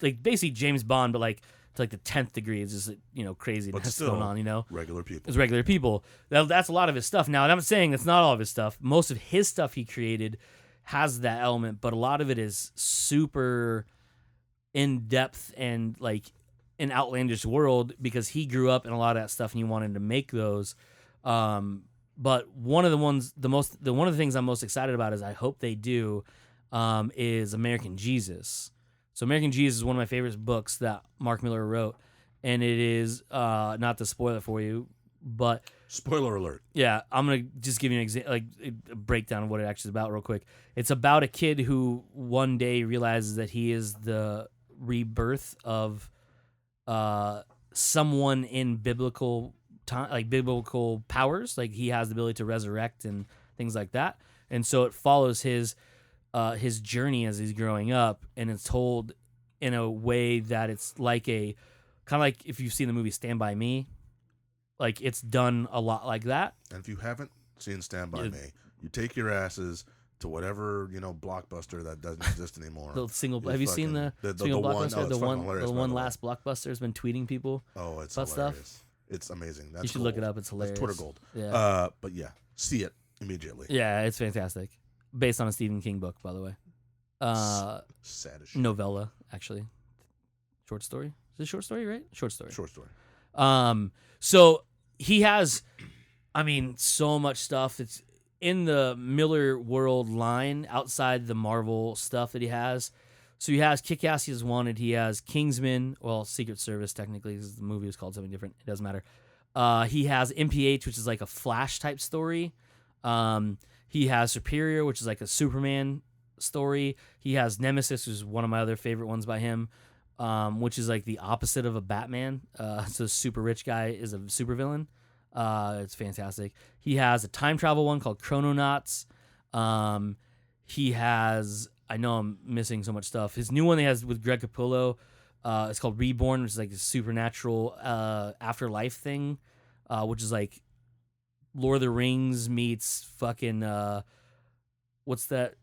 like basically James Bond, but like to like the 10th degree. It's just crazy that's going on. Regular people. It's regular people. That's a lot of his stuff. Now, and I'm saying that's not all of his stuff. Most of his stuff he created has that element, but a lot of it is super in depth and like an outlandish world because he grew up in a lot of that stuff and he wanted to make those. But one of the things I'm most excited about is I hope they do is American Jesus. So American Jesus is one of my favorite books that Mark Miller wrote, and it is not to spoil it for you, but spoiler alert. Yeah, I'm gonna just give you a breakdown of what it actually is about real quick. It's about a kid who one day realizes that he is the rebirth of someone in biblical time, like biblical powers. Like he has the ability to resurrect and things like that. And so it follows his journey as he's growing up, and it's told in a way that it's like kind of like if you've seen the movie Stand By Me. Like it's done a lot like that. And if you haven't seen Stand By Me, you take your asses to whatever Blockbuster that doesn't exist anymore. Have you seen the single Blockbuster? The one last Blockbuster has been tweeting people. Oh, it's about hilarious. Stuff. It's amazing. You should look it up. It's hilarious. That's Twitter gold. Yeah. But yeah, see it immediately. Yeah, it's fantastic. Based on a Stephen King book, by the way. Sad as shit. Novella, actually. Short story. Is it short story, right? Short story. Short story. So he has, so much stuff. It's in the Millarworld line outside the Marvel stuff that he has. So he has Kick-Ass, he has Wanted, he has Kingsman, well, Secret Service technically, because the movie was called something different. It doesn't matter. He has MPH, which is like a Flash type story. He has Superior, which is like a Superman story. He has Nemesis, which is one of my other favorite ones by him, which is like the opposite of a Batman. So a super rich guy is a supervillain. It's fantastic. He has a time travel one called Chrononauts. He has, I know I'm missing so much stuff. His new one he has with Greg Capullo, it's called Reborn, which is like a supernatural afterlife thing, which is like Lord of the Rings meets fucking what's that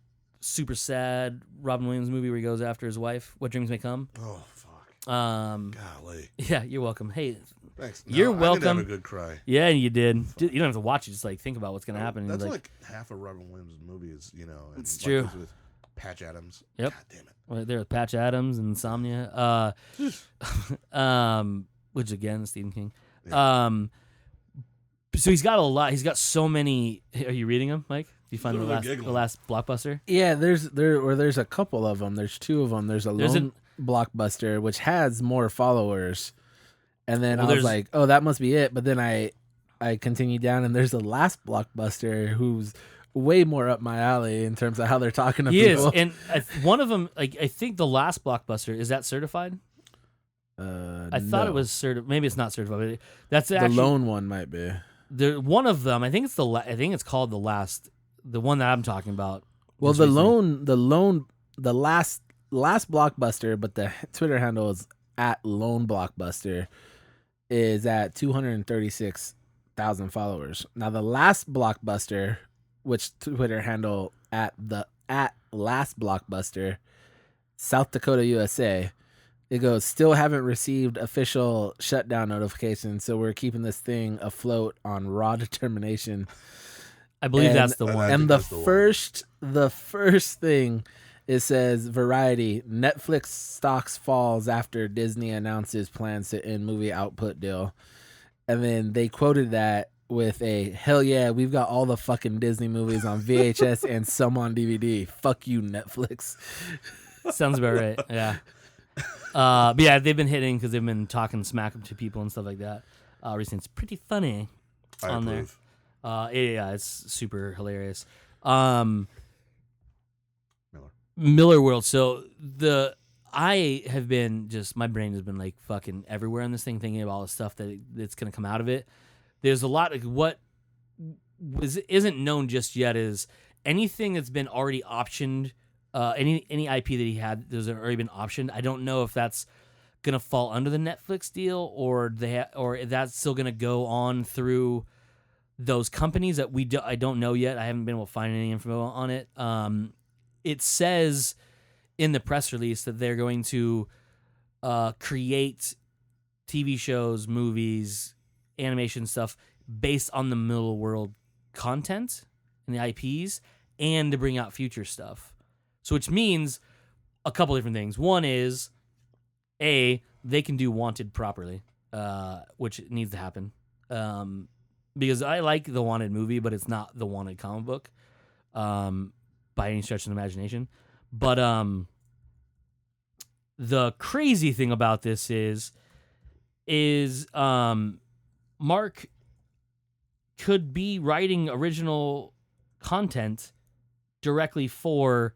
super sad Robin Williams movie where he goes after his wife? What Dreams May Come? Oh fuck. Golly. Yeah, you're welcome. Hey, thanks. You're welcome. I did have a good cry. Yeah, you did. You don't have to watch it. Just like think about what's gonna happen. That's like half of Robin Williams' movies, It's true. With Patch Adams. Yep. God damn it. Well, there with Patch Adams and Insomnia. Which again, Stephen King. Yeah. So he's got a lot. He's got so many. Are you reading them, Mike? Do you find the last Blockbuster? Yeah, there's a couple of them. There's two of them. There's a lone Blockbuster which has more followers, and then I was like, oh, that must be it. But then I continued down, and there's the last Blockbuster who's way more up my alley in terms of how they're talking to people. He is, and one of them, like I think the last Blockbuster, is that certified? I thought it was certified. Maybe it's not certified. But that's the lone one might be. One of them, I think it's I think it's called the last, the one that I'm talking about. Well, the last Blockbuster, but the Twitter handle is at Lone Blockbuster, is at 236,000 followers. Now the last Blockbuster, which Twitter handle at last Blockbuster, South Dakota, USA. It goes, still haven't received official shutdown notification, so we're keeping this thing afloat on raw determination. I believe that's the one. And the first thing, it says, Variety, Netflix stocks falls after Disney announces plans to end movie output deal. And then they quoted that with a, hell yeah, we've got all the fucking Disney movies on VHS and some on DVD. Fuck you, Netflix. Sounds about right, yeah. But yeah, they've been hitting because they've been talking smack to people and stuff like that. Recently, it's pretty funny on there. Yeah, it's super hilarious. Millarworld. So I have been my brain has been like fucking everywhere on this thing, thinking of all the stuff that's gonna come out of it. There's a lot of what isn't known just yet is anything that's been already optioned. Any IP that he had that's already been optioned. I don't know if that's gonna fall under the Netflix deal or or that's still gonna go on through those companies that I don't know yet. I haven't been able to find any info on it. It says in the press release that they're going to create TV shows, movies, animation stuff based on the Millarworld content and the IPs, and to bring out future stuff. So which means a couple different things. One is, they can do Wanted properly, which needs to happen. Because I like the Wanted movie, but it's not the Wanted comic book by any stretch of the imagination. But the crazy thing about this is Mark could be writing original content directly for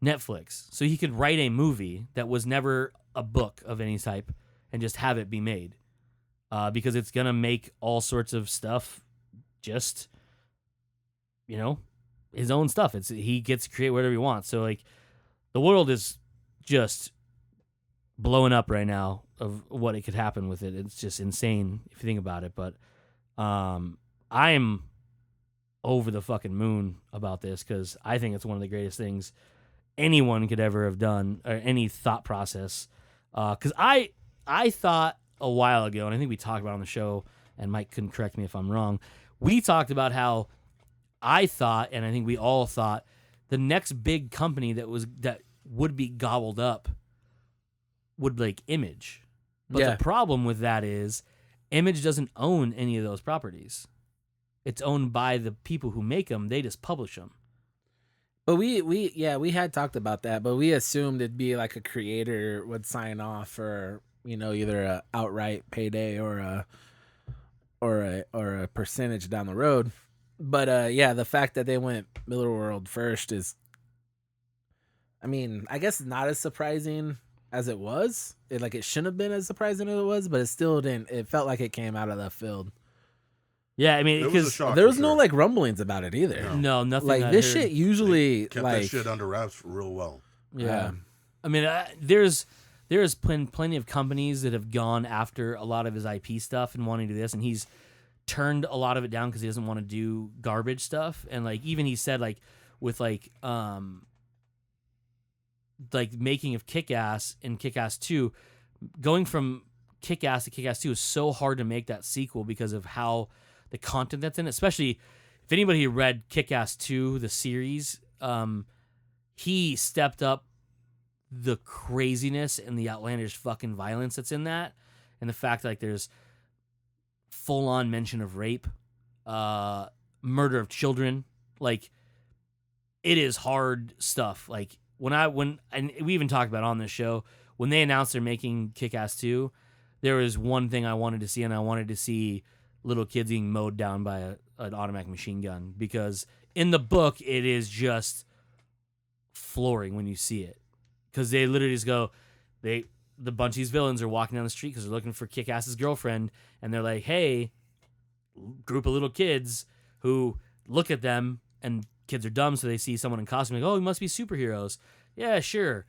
Netflix. So he could write a movie that was never a book of any type and just have it be made. Because it's going to make all sorts of stuff just, his own stuff. He gets to create whatever he wants. So, like, the world is just blowing up right now of what it could happen with it. It's just insane if you think about it. But I'm over the fucking moon about this because I think it's one of the greatest things anyone could ever have done, or any thought process. Because I thought a while ago, and I think we talked about it on the show, and Mike couldn't correct me if I'm wrong. We talked about how I thought, and I think we all thought, the next big company that would be gobbled up would be like Image. But the problem with that is Image doesn't own any of those properties. It's owned by the people who make them. They just publish them. But we had talked about that, but we assumed it'd be like a creator would sign off for, either a outright payday or a percentage down the road. But the fact that they went Millarworld first is, I guess not as surprising as it was. It shouldn't have been as surprising as it was, but it still didn't. It felt like it came out of left field. Yeah, because there was no rumblings about it either. No, nothing. This shit usually kept that shit under wraps real well. Yeah. There's plenty of companies that have gone after a lot of his IP stuff and wanting to do this, and he's turned a lot of it down because he doesn't want to do garbage stuff. And even he said with making of Kick-Ass and Kick-Ass 2, going from Kick-Ass to Kick-Ass 2 is so hard to make that sequel because of how the content that's in it. Especially if anybody read Kick-Ass 2, the series, he stepped up the craziness and the outlandish fucking violence that's in that, and the fact that there's full-on mention of rape, murder of children. It is hard stuff. And we even talked about it on this show, when they announced they're making Kick-Ass 2, there was one thing I wanted to see, and I wanted to see little kids being mowed down by an automatic machine gun, because in the book it is just flooring when you see it, because they literally just go, the bunch of these villains are walking down the street because they're looking for Kick-Ass's girlfriend, and they're like, hey, group of little kids who look at them, and kids are dumb, so they see someone in costume, like, oh, we must be superheroes. Yeah, sure.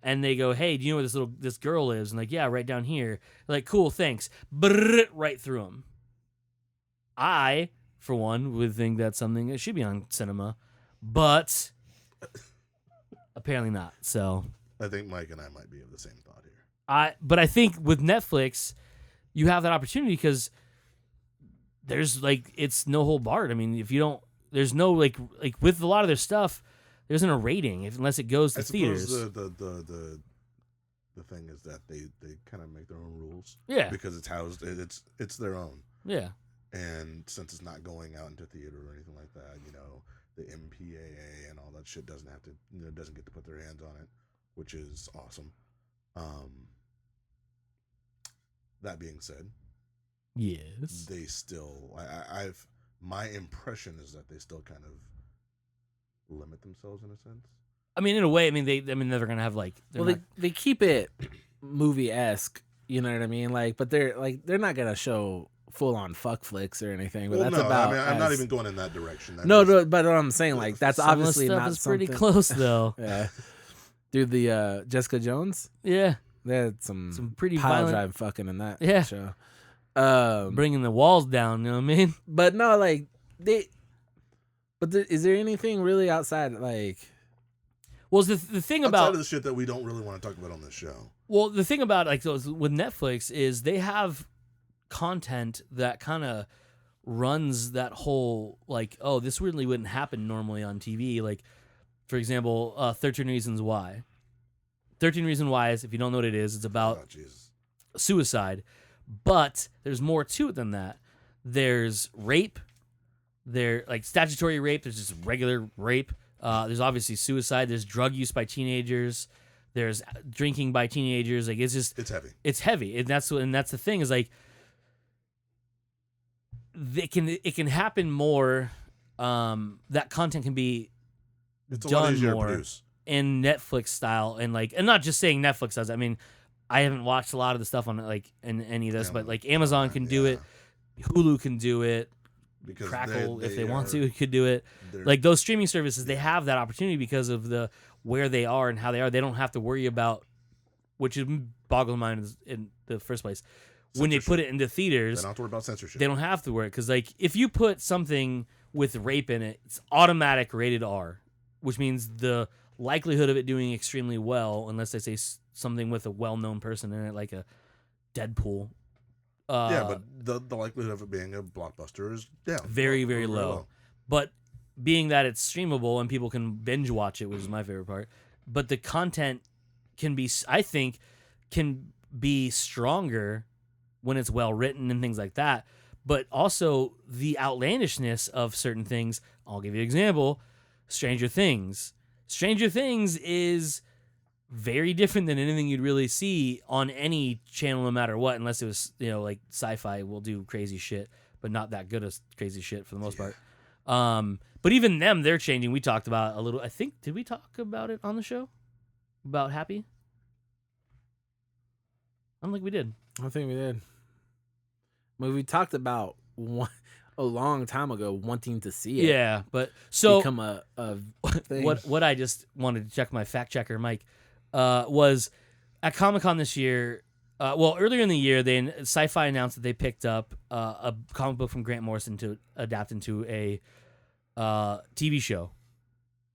And they go, hey, do you know where this girl lives? And yeah, right down here. They're like, cool, thanks. Brrr, right through them. I, for one, would think that's something that should be on cinema, but apparently not. So I think Mike and I might be of the same thought here. But I think with Netflix, you have that opportunity because there's it's no hold barred. If you don't, there's no with a lot of their stuff, there isn't a rating unless it goes to theaters. The thing is that they kind of make their own rules. Yeah. Because it's housed, it's their own. Yeah. And since it's not going out into theater or anything like that, the MPAA and all that shit doesn't have to, doesn't get to put their hands on it, which is awesome. That being said, yes, they still, my impression is that they still kind of limit themselves in a sense. I mean, in a way, they're gonna have like. They keep it movie-esque. You know what I mean? Like, but they're not gonna show full-on fuck flicks or anything. But that's about. I'm not even going in that direction. No, but what I'm saying, like, that's obviously stuff not is something. pretty close though. Yeah. Dude, the Jessica Jones. Yeah. They had some pretty pile violent drive fucking in that show. Bringing the walls down, you know what I mean? But no, like is there anything really outside like? Well, the thing outside about of the shit that we don't really want to talk about on this show. Well, the thing about like with Netflix is they have content that kind of runs that whole like, oh, this really wouldn't happen normally on TV. Like, for example, 13 Reasons Why. 13 Reasons Why is, if you don't know what it is, it's about suicide. But there's more to it than that. There's rape. Like statutory rape. There's just regular rape. There's obviously suicide. There's drug use by teenagers. There's drinking by teenagers. Like it's heavy. It's heavy, and that's the thing is like it can happen more. That content can be done more in Netflix style, and not just saying Netflix does. I mean, I haven't watched a lot of the stuff on like in any of this, but like Amazon can do it, Hulu can do it. Because Crackle, if they want to, could do it. Like those streaming services, they have that opportunity because of where they are and how they are. They don't have to worry about, which is boggles my mind in the first place. Censorship. When they put it into theaters, they don't have to worry about censorship. They don't have to worry because like if you put something with rape in it, it's automatic rated R, which means the likelihood of it doing extremely well, unless they say something with a well-known person in it, like a Deadpool. But the likelihood of it being a blockbuster is very, very low. But being that it's streamable and people can binge watch it, which is my favorite part, but the content can be stronger when it's well written and things like that. But also the outlandishness of certain things. I'll give you an example. Stranger Things. Stranger Things is very different than anything you'd really see on any channel, no matter what, unless it was, like Syfy will do crazy shit, but not that good as crazy shit for the most part. But even them, they're changing. We talked about a little, I think, did we talk about it on the show? About Happy? I don't think we did. I think we did. But we talked about a long time ago wanting to see it. Yeah, but so become a thing. What I just wanted to check my fact checker, Mike, was at Comic-Con this year. Earlier in the year, Syfy announced that they picked up a comic book from Grant Morrison to adapt into a TV show.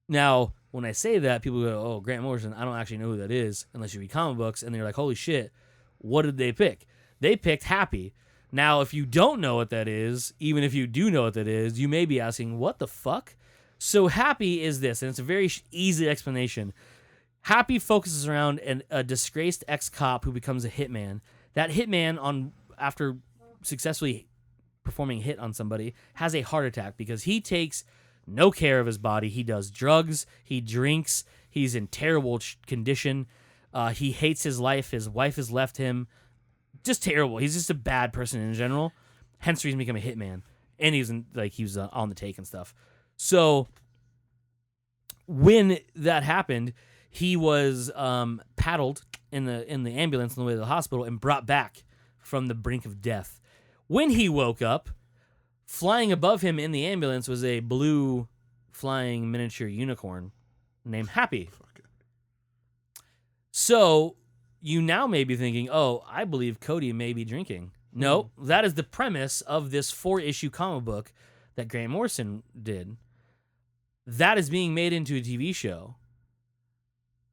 Now, when I say that, people go, "Oh, Grant Morrison, I don't actually know who that is unless you read comic books." And they're like, "Holy shit, what did they pick?" They picked Happy. Now, if you don't know what that is, even if you do know what that is, you may be asking, "What the fuck?" So Happy is this, and it's a very easy explanation. Happy focuses around a disgraced ex-cop who becomes a hitman. That hitman, after successfully performing a hit on somebody, has a heart attack because he takes no care of his body. He does drugs. He drinks. He's in terrible condition. He hates his life. His wife has left him. Just terrible. He's just a bad person in general. Hence the reason he became a hitman. And he was on the take and stuff. So when that happened, he was paddled in the ambulance on the way to the hospital and brought back from the brink of death. When he woke up, flying above him in the ambulance was a blue flying miniature unicorn named Happy. So you now may be thinking, oh, I believe Cody may be drinking. No, that is the premise of this 4-issue comic book that Grant Morrison did. That is being made into a TV show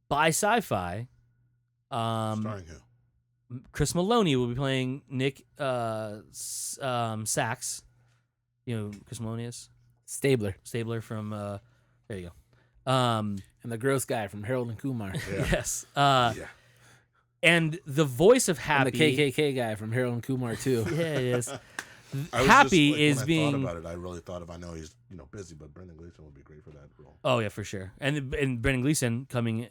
by Syfy. Starring who? Chris Maloney will be playing Nick Sachs. You know who Chris Maloney is? Stabler from there you go. And the gross guy from Harold and Kumar. Yeah. Yes. And the voice of Happy, and the KKK guy from Harold and Kumar too. Yeah, it is. Happy is being. When I thought about it, I really thought I know he's busy, but Brendan Gleeson would be great for that role. Oh yeah, for sure. And Brendan Gleeson coming,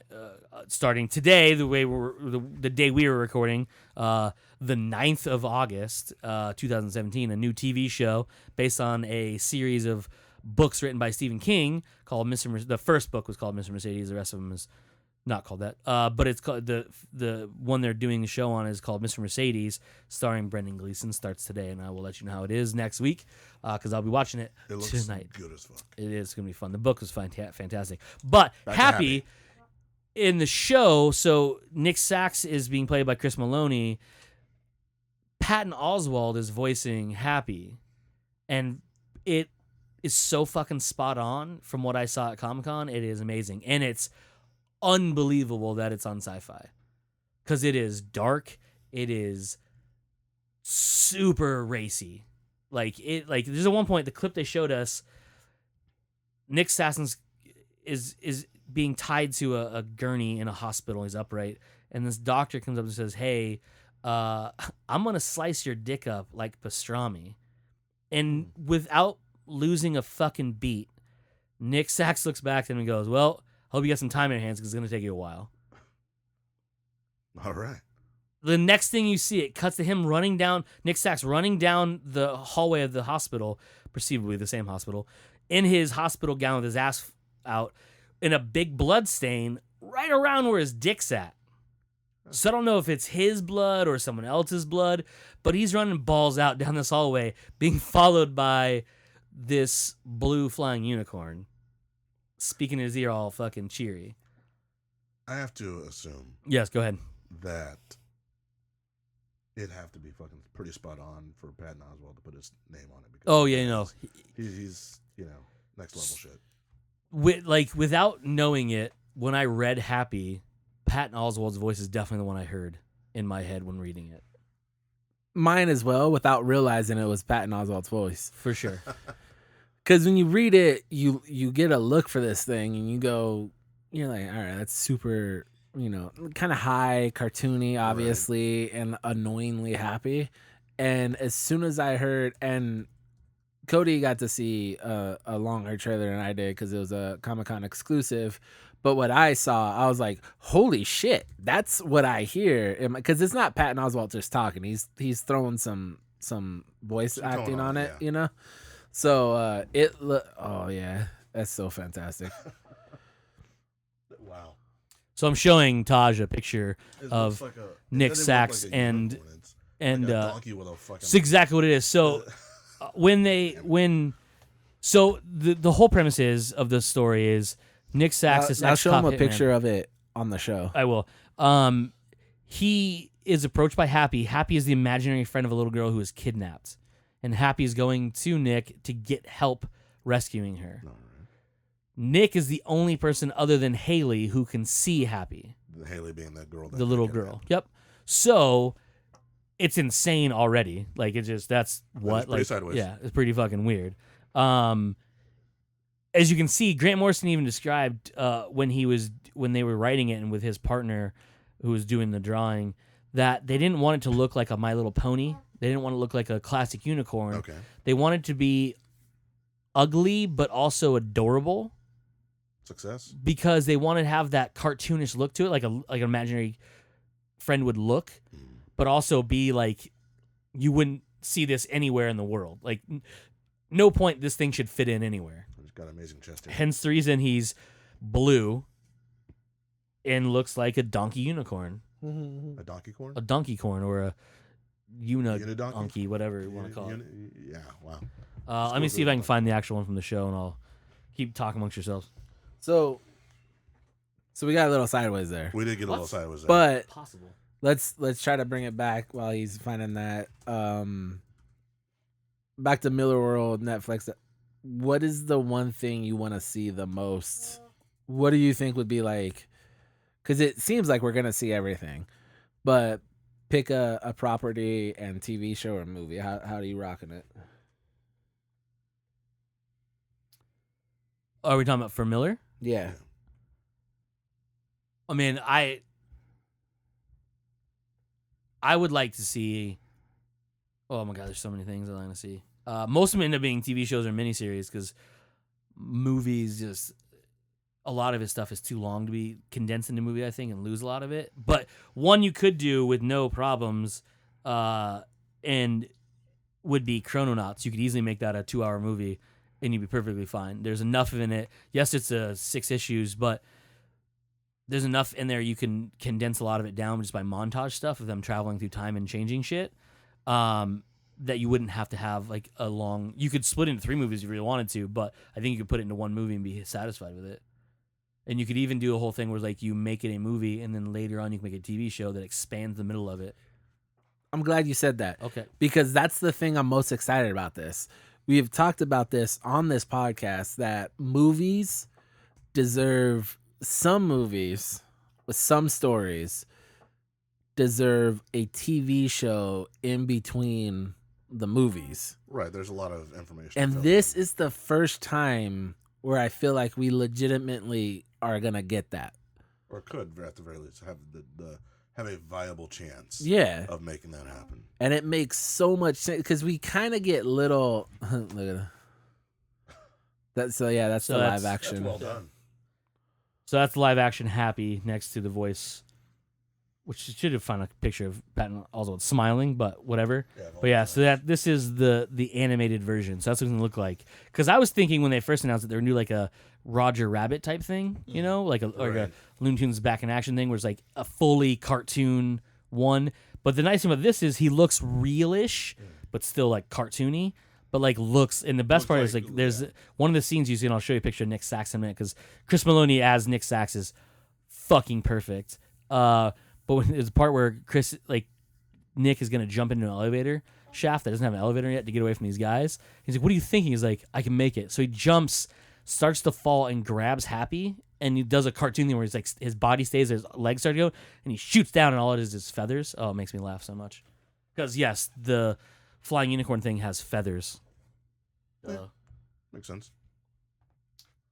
starting today, the day we were recording, the 9th of August, 2017, a new TV show based on a series of books written by Stephen King called the first book was called Mr. Mercedes. The rest of them is not called that. But it's called the one they're doing the show on is called Mr. Mercedes, starring Brendan Gleeson. Starts today, and I will let you know how it is next week because I'll be watching it tonight. Good as fuck. It is going to be fun. The book was fantastic. But Happy in the show, so Nick Sachs is being played by Chris Maloney. Patton Oswalt is voicing Happy, and it is so fucking spot on from what I saw at Comic-Con. It is amazing, and it's unbelievable that it's on Syfy because it is dark. It is super racy. Like there's at one point the clip they showed us. Nick Sachs is being tied to a gurney in a hospital. He's upright, and this doctor comes up and says, "Hey, I'm gonna slice your dick up like pastrami," and without losing a fucking beat, Nick Sachs looks back at him and goes, "Well, hope you got some time in your hands because it's gonna take you a while." All right. The next thing you see, it cuts to him Nick Sachs running down the hallway of the hospital, perceivably the same hospital, in his hospital gown with his ass out, in a big blood stain right around where his dick's at. So I don't know if it's his blood or someone else's blood, but he's running balls out down this hallway, being followed by this blue flying unicorn, speaking in his ear all fucking cheery. I have to assume. Yes, go ahead. That it'd have to be fucking pretty spot on for Patton Oswalt to put his name on it. Because he's next level shit. Without knowing it, when I read Happy, Patton Oswalt's voice is definitely the one I heard in my head when reading it. Mine as well, without realizing it was Patton Oswalt's voice. For sure. Because when you read it, you get a look for this thing, and you're like, all right, that's super, kind of high, cartoony, obviously, and annoyingly happy. And as soon as I heard, and Cody got to see a longer trailer than I did because it was a Comic-Con exclusive. But what I saw, I was like, holy shit, that's what I hear. Because it's not Patton Oswalt just talking. He's throwing some voice acting on it, So oh yeah, that's so fantastic. Wow. So I'm showing Taj a picture of Nick Sachs and donkey with a fucking... It's exactly what it is. So the whole premise of the story is Nick Sachs is I'll show him a picture of it on the show. I will. He is approached by Happy. Happy is the imaginary friend of a little girl who is kidnapped, and Happy is going to Nick to get help rescuing her. Right. Nick is the only person other than Haley who can see Happy. Haley being that girl. The little girl. Yep. So it's insane already. Like that's pretty sideways. Yeah, it's pretty fucking weird. As you can see, Grant Morrison even described when they were writing it and with his partner who was doing the drawing that they didn't want it to look like a My Little Pony. They didn't want to look like a classic unicorn. Okay. They wanted to be ugly but also adorable. Success. Because they wanted to have that cartoonish look to it, like an imaginary friend would look, but also be like you wouldn't see this anywhere in the world. Like no point this thing should fit in anywhere. He's got amazing chest hair. Hence the reason he's blue and looks like a donkey unicorn. A donkey corn? A donkey corn or a donkey, whatever you want to call it. Yeah, wow. Let me see if I can find the actual one from the show, and I'll keep talking amongst yourselves. So we got a little sideways there. We did get a little sideways there. But possible. Let's try to bring it back while he's finding that. Back to Millarworld, Netflix. What is the one thing you want to see the most? What do you think would be like? Because it seems like we're gonna see everything, but pick a property and TV show or movie. How are you rocking it? Are we talking about for Miller? Yeah. I mean, I would like to see. Oh my god, there's so many things I want to see. Most of them end up being TV shows or miniseries because movies just a lot of his stuff is too long to be condensed into a movie, I think, and lose a lot of it. But one you could do with no problems, and would be Chrononauts. You could easily make that a 2-hour movie and you'd be perfectly fine. There's enough in it. Yes, it's 6 issues, but there's enough in there you can condense a lot of it down just by montage stuff of them traveling through time and changing shit. That you wouldn't have to have like a long. You could split into 3 movies if you really wanted to, but I think you could put it into 1 movie and be satisfied with it. And you could even do a whole thing where like you make it a movie and then later on you can make a TV show that expands the middle of it. I'm glad you said that. Okay. Because that's the thing I'm most excited about this. We have talked about this on this podcast that movies deserve, some movies with some stories deserve a TV show in between the movies. Right. There's a lot of information. And this is the first time where I feel like we legitimately are going to get that. Or could, at the very least, have have a viable chance of making that happen. And it makes so much sense because we kind of get little. Look at that. So that's the live action. That's well done. So that's live action Happy next to the voice, which should have found a picture of Patton Oswalt smiling, but whatever. So this is the animated version. So that's what it's gonna look like. Because I was thinking when they first announced it, they were gonna do like a Roger Rabbit type thing, you know, like a Looney Tunes Back in Action thing, where it's like a fully cartoon one. But the nice thing about this is he looks realish, but still like cartoony. But like looks, and the best part is like there's one of the scenes you see, and I'll show you a picture of Nick Sachs in a minute because Chris Maloney as Nick Sachs is fucking perfect. But when there's a part where Nick is gonna jump into an elevator shaft that doesn't have an elevator yet to get away from these guys. He's like, "What are you thinking?" He's like, "I can make it." So he jumps, starts to fall, and grabs Happy, and he does a cartoon thing where he's like his body stays, his legs start to go, and he shoots down, and all it is feathers. Oh, it makes me laugh so much because yes, the flying unicorn thing has feathers. Makes sense.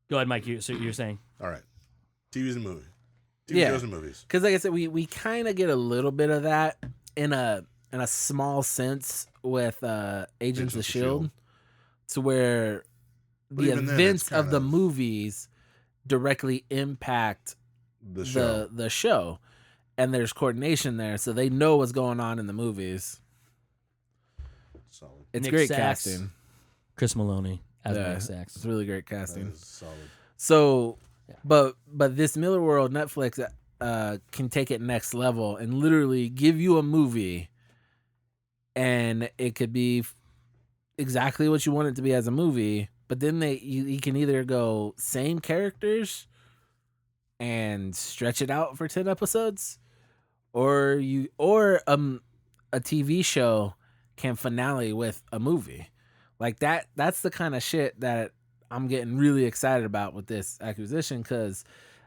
Go ahead, Mike. You're saying. All right. TVs and movies. TV shows and movies. Because like I said, we kind of get a little bit of that in a small sense with Agents of S.H.I.E.L.D. to where the events of the movies directly impact the show. And there's coordination there, so they know what's going on in the movies. Solid. It's Nick great Sachs, casting. Chris Maloney as Nick Sachs. It's really great casting. Solid. So, but this Millarworld Netflix can take it next level and literally give you a movie, and it could be exactly what you want it to be as a movie. But then you can either go same characters and stretch it out for 10 episodes, or a TV show can finale with a movie. Like that's the kind of shit that I'm getting really excited about with this acquisition, because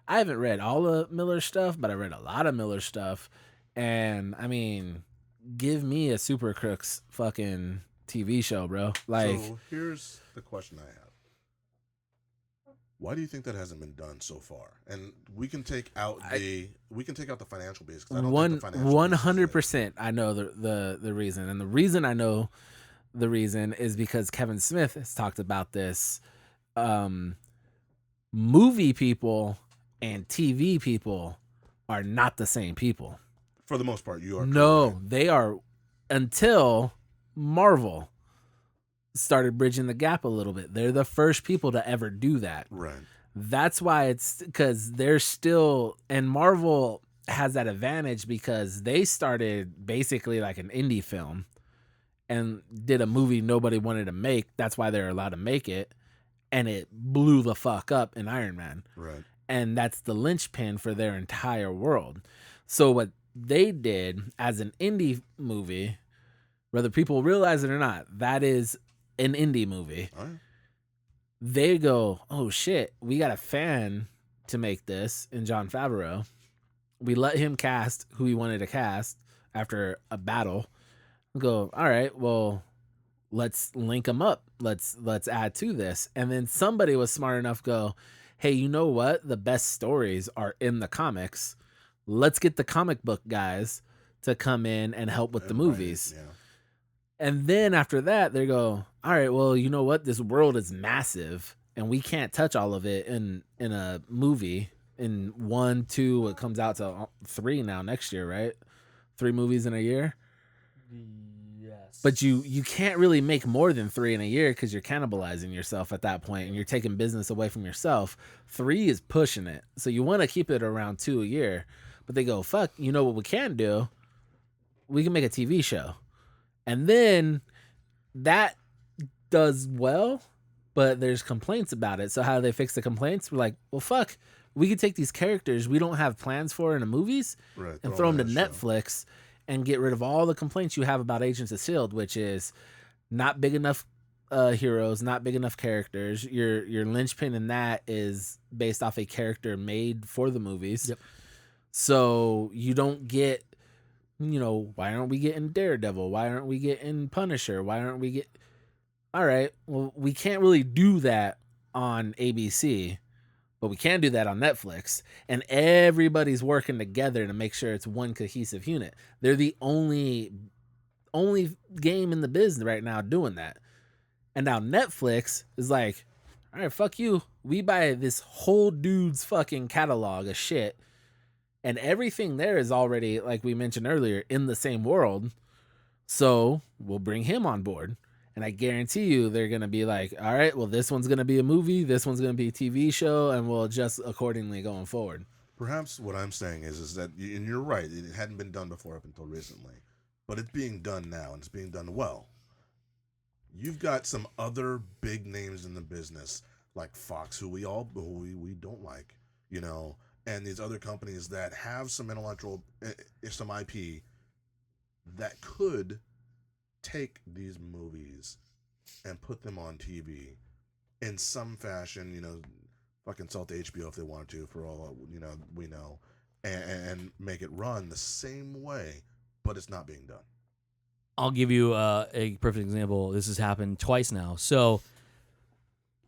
I haven't read all of Miller's stuff, but I read a lot of Miller's stuff. And I mean, give me a Super Crooks fucking TV show, bro. Like, so here's the question I have. Why do you think that hasn't been done so far? And we can take out the financial base. 100%. I know the reason, and the reason I know the reason is because Kevin Smith has talked about this. Movie people and TV people are not the same people. For the most part, you are. No, correct. They are, until Marvel started bridging the gap a little bit. They're the first people to ever do that. Right. That's why it's because they're still, and Marvel has that advantage because they started basically like an indie film and did a movie nobody wanted to make. That's why they're allowed to make it. And it blew the fuck up in Iron Man. Right. And that's the linchpin for their entire world. So what they did as an indie movie, whether people realize it or not, that is an indie movie. All right. They go, oh shit, we got a fan to make this in Jon Favreau. We let him cast who he wanted to cast after a battle. We go, all right, well, let's link them up. Let's add to this. And then somebody was smart enough to go, hey, you know what? The best stories are in the comics. Let's get the comic book guys to come in and help with the movies. Yeah. And then after that, they go, all right, well, you know what? This world is massive, and we can't touch all of it in a movie. In 1, 2, it comes out to 3 now next year, right? 3 movies in a year. Yes. Yes. But you can't really make more than 3 in a year because you're cannibalizing yourself at that point and you're taking business away from yourself. 3 is pushing it. So you want to keep it around 2 a year. But they go, fuck, you know what we can do? We can make a TV show. And then that does well, but there's complaints about it. So how do they fix the complaints? We're like, well, fuck, we could take these characters we don't have plans for in the movies and throw them to Netflix and get rid of all the complaints you have about Agents of S.H.I.E.L.D., which is not big enough heroes, not big enough characters. Your linchpin in that is based off a character made for the movies. Yep. So you don't get, why aren't we getting Daredevil? Why aren't we getting Punisher? Why aren't we all right, well, we can't really do that on ABC, but we can do that on Netflix. And everybody's working together to make sure it's one cohesive unit. They're the only game in the business right now doing that. And now Netflix is like, all right, fuck you. We buy this whole dude's fucking catalog of shit. And everything there is already, like we mentioned earlier, in the same world. So we'll bring him on board. And I guarantee you they're going to be like, all right, well, this one's going to be a movie, this one's going to be a TV show, and we'll adjust accordingly going forward. Perhaps what I'm saying is that, and you're right, it hadn't been done before up until recently, but it's being done now, and it's being done well. You've got some other big names in the business, like Fox, who we don't like, and these other companies that have some some IP that could take these movies and put them on TV in some fashion, fucking sell to HBO if they wanted to, for all we know, and make it run the same way, but it's not being done. I'll give you a perfect example. This has happened twice now. So,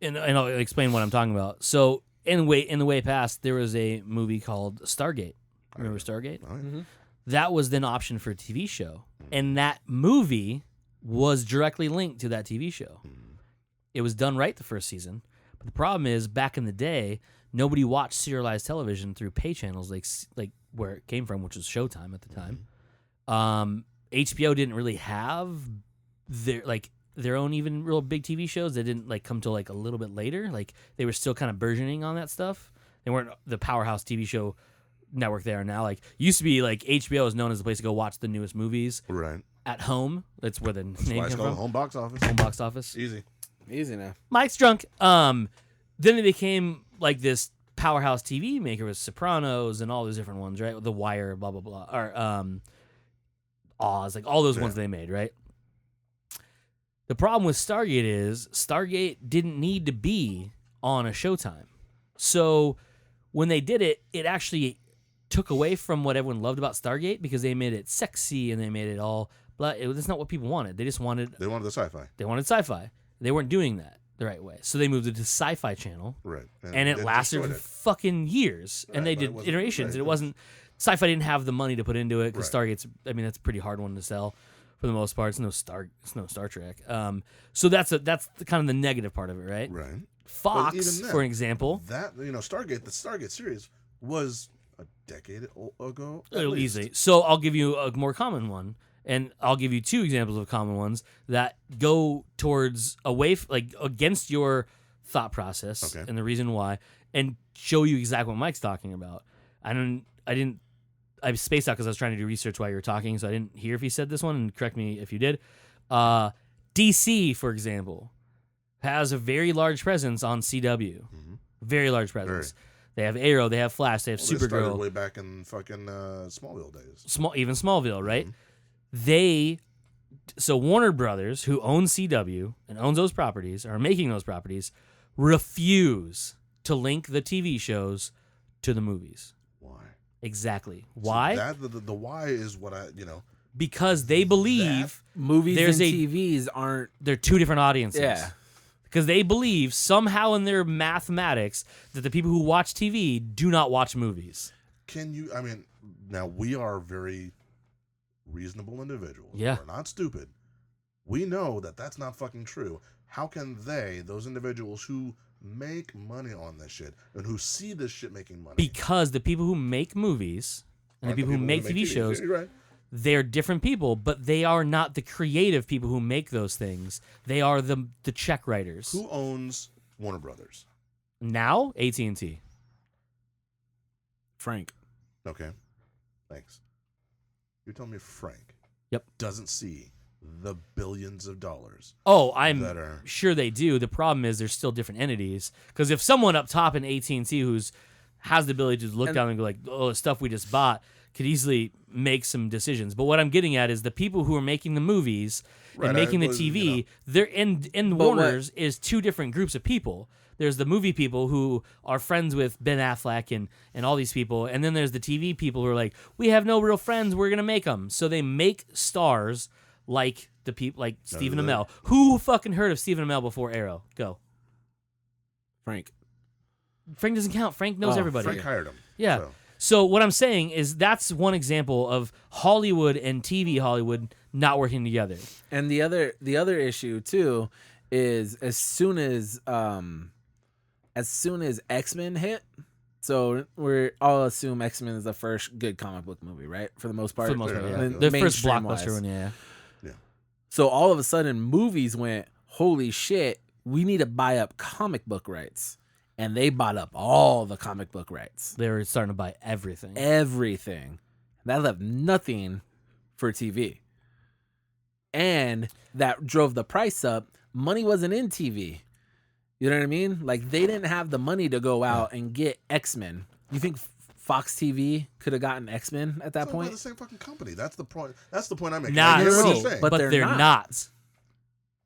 and I'll explain what I'm talking about. So, in the way past, there was a movie called Stargate. Remember Stargate? Oh, yeah. Mm-hmm. That was then optioned for a TV show, and that movie was directly linked to that TV show. It was done right the first season, but the problem is, back in the day, nobody watched serialized television through pay channels like where it came from, which was Showtime at the time. HBO didn't really have their own even real big TV shows. They didn't come till a little bit later. Like, they were still kind of burgeoning on that stuff. They weren't the powerhouse TV show network they are now. Used to be HBO is known as the place to go watch the newest movies. Right. At home. That's where the name why it's came called from. Home Box Office. Home box office. Easy now. Mike's drunk. Then it became this powerhouse TV maker with Sopranos and all those different ones, right? The Wire, blah blah blah, or Oz, all those ones they made, right? The problem with Stargate is Stargate didn't need to be on a Showtime. So when they did it, it actually took away from what everyone loved about Stargate, because they made it sexy and they made it all. But that's not what people wanted. They just wanted. They wanted the sci-fi. They wanted sci-fi. They weren't doing that the right way, so they moved it to Syfy channel. Right. And it lasted for fucking years. Right, and they did iterations. And it wasn't. Syfy didn't have the money to put into it, because Stargate's. that's a pretty hard one to sell for the most part. It's no Star Trek. So that's kind of the negative part of it, right? Right. Fox, then, for example, that Stargate, the Stargate series was a decade ago. Easy. So I'll give you a more common one, and I'll give you 2 examples of common ones that go towards against your thought process and the reason why, and show you exactly what Mike's talking about. I spaced out because I was trying to do research while you were talking, so I didn't hear if he said this one, and correct me if you did. DC, for example, has a very large presence on CW. Mm-hmm. Very large presence. They have Arrow, they have Flash, they have Supergirl. They started way back in fucking Smallville days. Even Smallville, right? Mm-hmm. So Warner Brothers, who owns CW and owns those properties, are making those properties, refuse to link the TV shows to the movies. Why? Exactly. Why? So the why is what because they believe movies and TVs aren't. They're 2 different audiences. Yeah. Because they believe somehow in their mathematics that the people who watch TV do not watch movies. Now we are very reasonable individuals. Yeah. We're not stupid. We know that that's not fucking true. How can those individuals who make money on this shit and who see this shit making money? Because the people who make movies and the people who make TV shows, right. They're different people, but they are not the creative people who make those things. They are the check writers. Who owns Warner Brothers? Now, AT&T. Frank. Okay. Thanks. You're telling me Frank doesn't see the billions of dollars. Oh, I'm sure they do. The problem is there's still different entities. Because if someone up top in AT&T has the ability to look down and go like, oh, the stuff we just bought, could easily make some decisions. But what I'm getting at is the people who are making the movies and making the TV, they're in Warner's is two different groups of people. There's the movie people who are friends with Ben Affleck and all these people, and then there's the TV people who are like, we have no real friends, we're gonna make them. So they make stars like the people like Stephen Amell. Who fucking heard of Stephen Amell before Arrow? Go. Frank doesn't count. Frank knows everybody. Frank hired him. Yeah. So what I'm saying is that's one example of Hollywood and TV Hollywood not working together. And the other issue too is as soon as X-Men hit, so I'll assume X-Men is the first good comic book movie, right? For the most part. For the most part, yeah. The first blockbuster one, yeah. So all of a sudden movies went, holy shit, we need to buy up comic book rights. And they bought up all the comic book rights. They were starting to buy everything. Everything. That left nothing for TV. And that drove the price up. Money wasn't in TV. You know what I mean? Like, they didn't have the money to go out and get X-Men. You think Fox TV could have gotten X-Men at that point? They're the same fucking company. That's the point. That's the point I'm making. Nah, but they're not.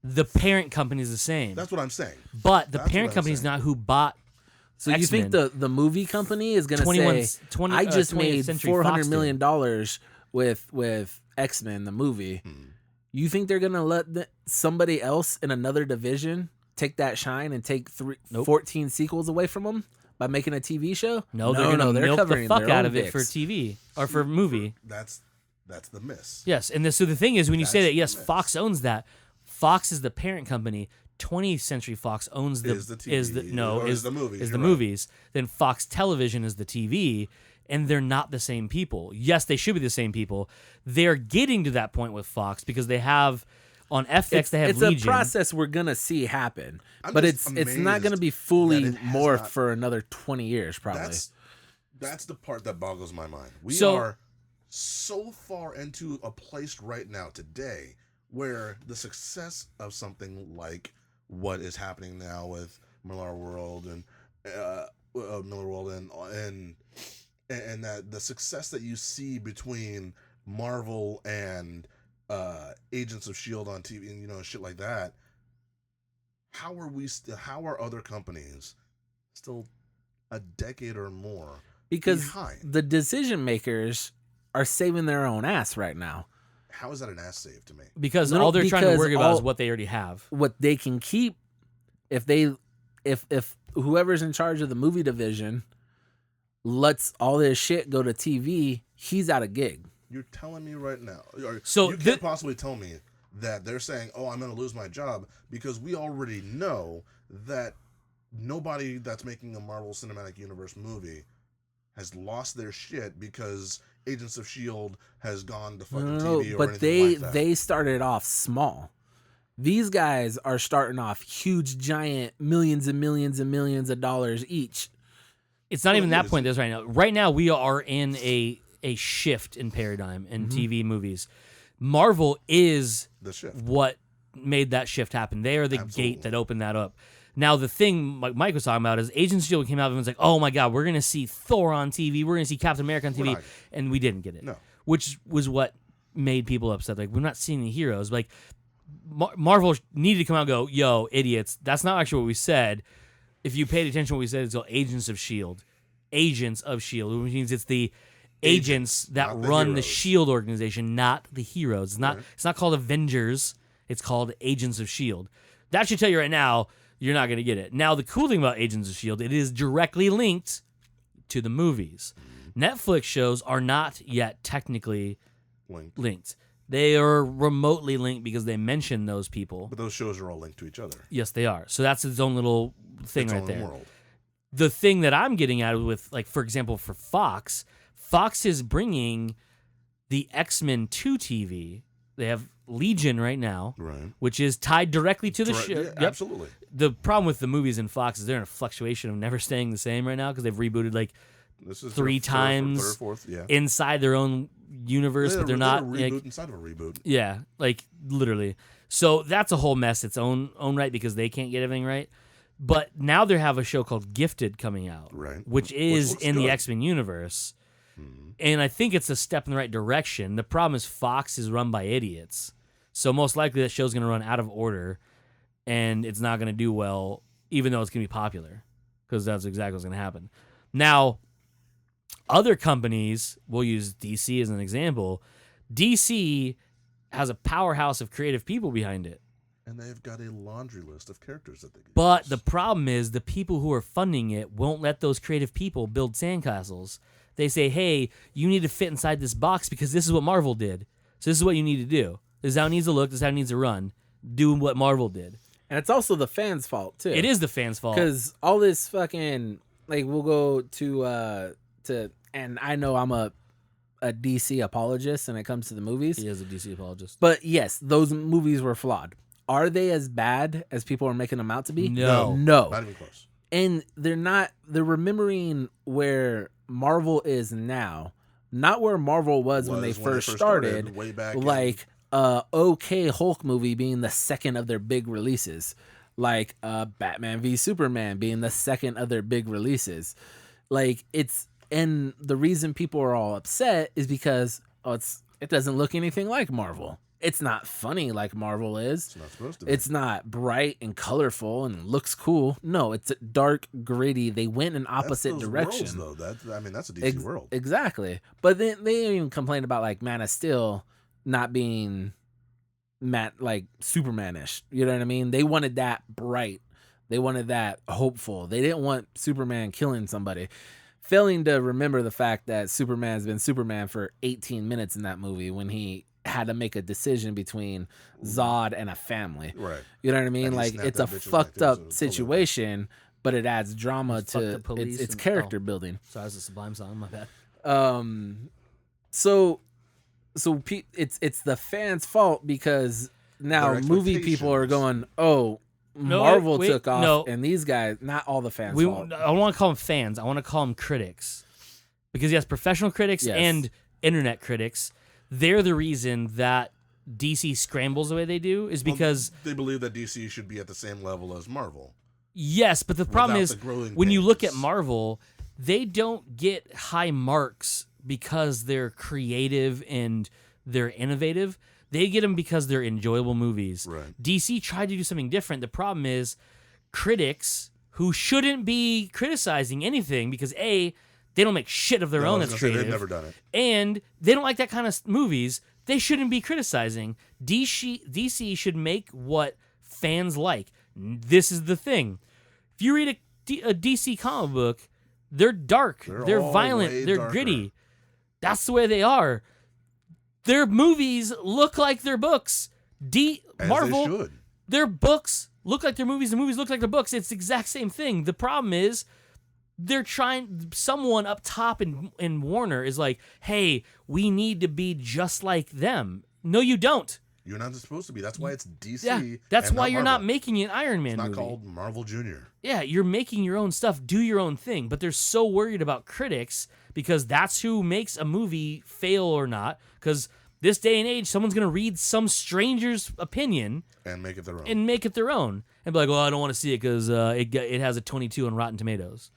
The parent company is the same. That's what I'm saying. But the parent company is not who bought So X-Men. You think the movie company is going to say, I just made $400 million with X-Men, the movie. You think they're going to let somebody else in another division take that shine and take 14 sequels away from them by making a TV show? No, they're going to milk the fuck out of it for TV or for movie. That's the miss. Yes, and so the thing is, when you say that, yes, Fox owns that. Fox is the parent company. 20th Century Fox owns the movies. Then Fox Television is the TV, and they're not the same people. Yes, they should be the same people. They're getting to that point with Fox because they have on FX they have Legion. It's a process we're gonna see happen, but it's not gonna be fully morphed for another 20 years probably. That's the part that boggles my mind. We are so far into a place right now today where the success of something like what is happening now with Millarworld and and that the success that you see between Marvel and Agents of S.H.I.E.L.D. on TV and shit like that. How are other companies still a decade or more because behind? The decision makers are saving their own ass right now. How is that an ass save to me? Because all they're trying to worry about is what they already have. What they can keep if whoever's in charge of the movie division lets all this shit go to TV, he's out of gig. You're telling me right now. So you can't possibly tell me that they're saying, "Oh, I'm going to lose my job," because we already know that nobody that's making a Marvel Cinematic Universe movie has lost their shit because Agents of S.H.I.E.L.D. has gone to fucking TV or anything like that. They started off small. These guys are starting off huge, giant, millions and millions and millions of dollars each. It's not even that point. There's right now. Right now, we are in a shift in paradigm in TV movies. Marvel is the shift. What made that shift happen. They are the gate that opened that up. Now, the thing like Mike was talking about is Agents of S.H.I.E.L.D. came out and was like, oh my God, we're going to see Thor on TV. We're going to see Captain America on TV. And we didn't get it. No. Which was what made people upset. Like, we're not seeing the heroes. Like, Marvel needed to come out and go, yo, idiots, that's not actually what we said. If you paid attention to what we said, it's called Agents of S.H.I.E.L.D. Agents of S.H.I.E.L.D., which means it's the agents that run the S.H.I.E.L.D. organization, not the heroes. It's not called Avengers. It's called Agents of S.H.I.E.L.D. That should tell you right now, you're not going to get it. Now, the cool thing about Agents of S.H.I.E.L.D., it is directly linked to the movies. Netflix shows are not yet technically linked. They are remotely linked because they mention those people. But those shows are all linked to each other. Yes, they are. So that's its own little thing right there. World. The thing that I'm getting at with, like, for example, for Fox is bringing the X-Men 2 TV. They have Legion right now, Right. which is tied directly to the show. Yeah, Yep. Absolutely. The problem with the movies and Fox is they're in a fluctuation of never staying the same right now because they've rebooted like This is 3 times third, fourth, yeah. inside their own universe, but they're not a reboot like, inside of a reboot. yeah, like literally. So that's a whole mess its own right because they can't get everything right. But now they have a show called Gifted coming out, Right. which is looks in the good. X-Men universe. Mhm. And I think it's a step in the right direction. The problem is Fox is run by idiots. So most likely that show's going to run out of order and it's not going to do well, even though it's going to be popular, because that's exactly what's going to happen. Now, other companies, we'll use DC as an example. DC has a powerhouse of creative people behind it. And they've got a laundry list of characters that they can But use. the problem is the people who are funding it won't let those creative people build sandcastles. They say, hey, you need to fit inside this box because this is what Marvel did. So this is what you need to do. This is how it needs to look. This is how it needs to run. Do what Marvel did. And it's also the fans' fault too. It is the fans' fault. Because all this fucking like we'll go to and I know I'm a DC apologist when it comes to the movies. He is a DC apologist. But yes, those movies were flawed. Are they as bad as people are making them out to be? No. No. Not even close. And they're remembering where Marvel is now, not where Marvel was when they first started. Way back Like okay Hulk movie being the second of their big releases. Like Batman v Superman being the second of their big releases. Like and the reason people are all upset is because it doesn't look anything like Marvel. It's not funny like Marvel is. It's not supposed to be. It's not bright and colorful and looks cool. No, it's dark, gritty. They went in opposite That's those direction. Worlds, though. That's a DC world. Exactly. But then they even complain about like Man of Steel not being like Superman-ish. You know what I mean? They wanted that bright. They wanted that hopeful. They didn't want Superman killing somebody. Failing to remember the fact that Superman's been Superman for 18 minutes in that movie when he had to make a decision between Zod and a family. Right. You know what I mean? And he Like snapped it's a that bitch's fucked neck, up too, so it's situation, but it adds drama Fuck to the police its and- character building. So that's a Sublime song. My bad. So it's the fans' fault because now Their movie people are expectations. going, oh, No, Marvel wait, took off, no. and these guys, not all the fans' I fault. don't want to call them fans. I want to call them critics. Because he has professional critics Yes. and internet critics. They're the reason that DC scrambles the way they do is because they believe that DC should be at the same level as Marvel. yes, but the problem without is the growing when you look at pains. Marvel, they don't get high marks because they're creative and they're innovative. They get them because they're enjoyable movies. Right. DC tried to do something different. The problem is critics who shouldn't be criticizing anything because A, they don't make shit of their No, I own was that's gonna say, creative. they've never done it. And they don't like that kind of movies. They shouldn't be criticizing. DC should make what fans like. This is the thing. If you read a DC comic book, they're dark, they're all violent, way they're darker. gritty. That's the way they are. Their movies look like their books. As Marvel, they should. their books look like their movies. The movies look like their books. It's the exact same thing. The problem is they're trying. Someone up top in Warner is like, "Hey, we need to be just like them." No, you don't. You're not supposed to be. That's why it's DC. Yeah, that's and why you're not Marvel. making an Iron Man It's not movie. called Marvel Junior. Yeah, you're making your own stuff. Do your own thing. But they're so worried about critics because that's who makes a movie fail or not. Because this day and age, someone's gonna read some stranger's opinion And make it their own. and make it their own and be like, "Well, I don't want to see it because it has a 22 on Rotten Tomatoes."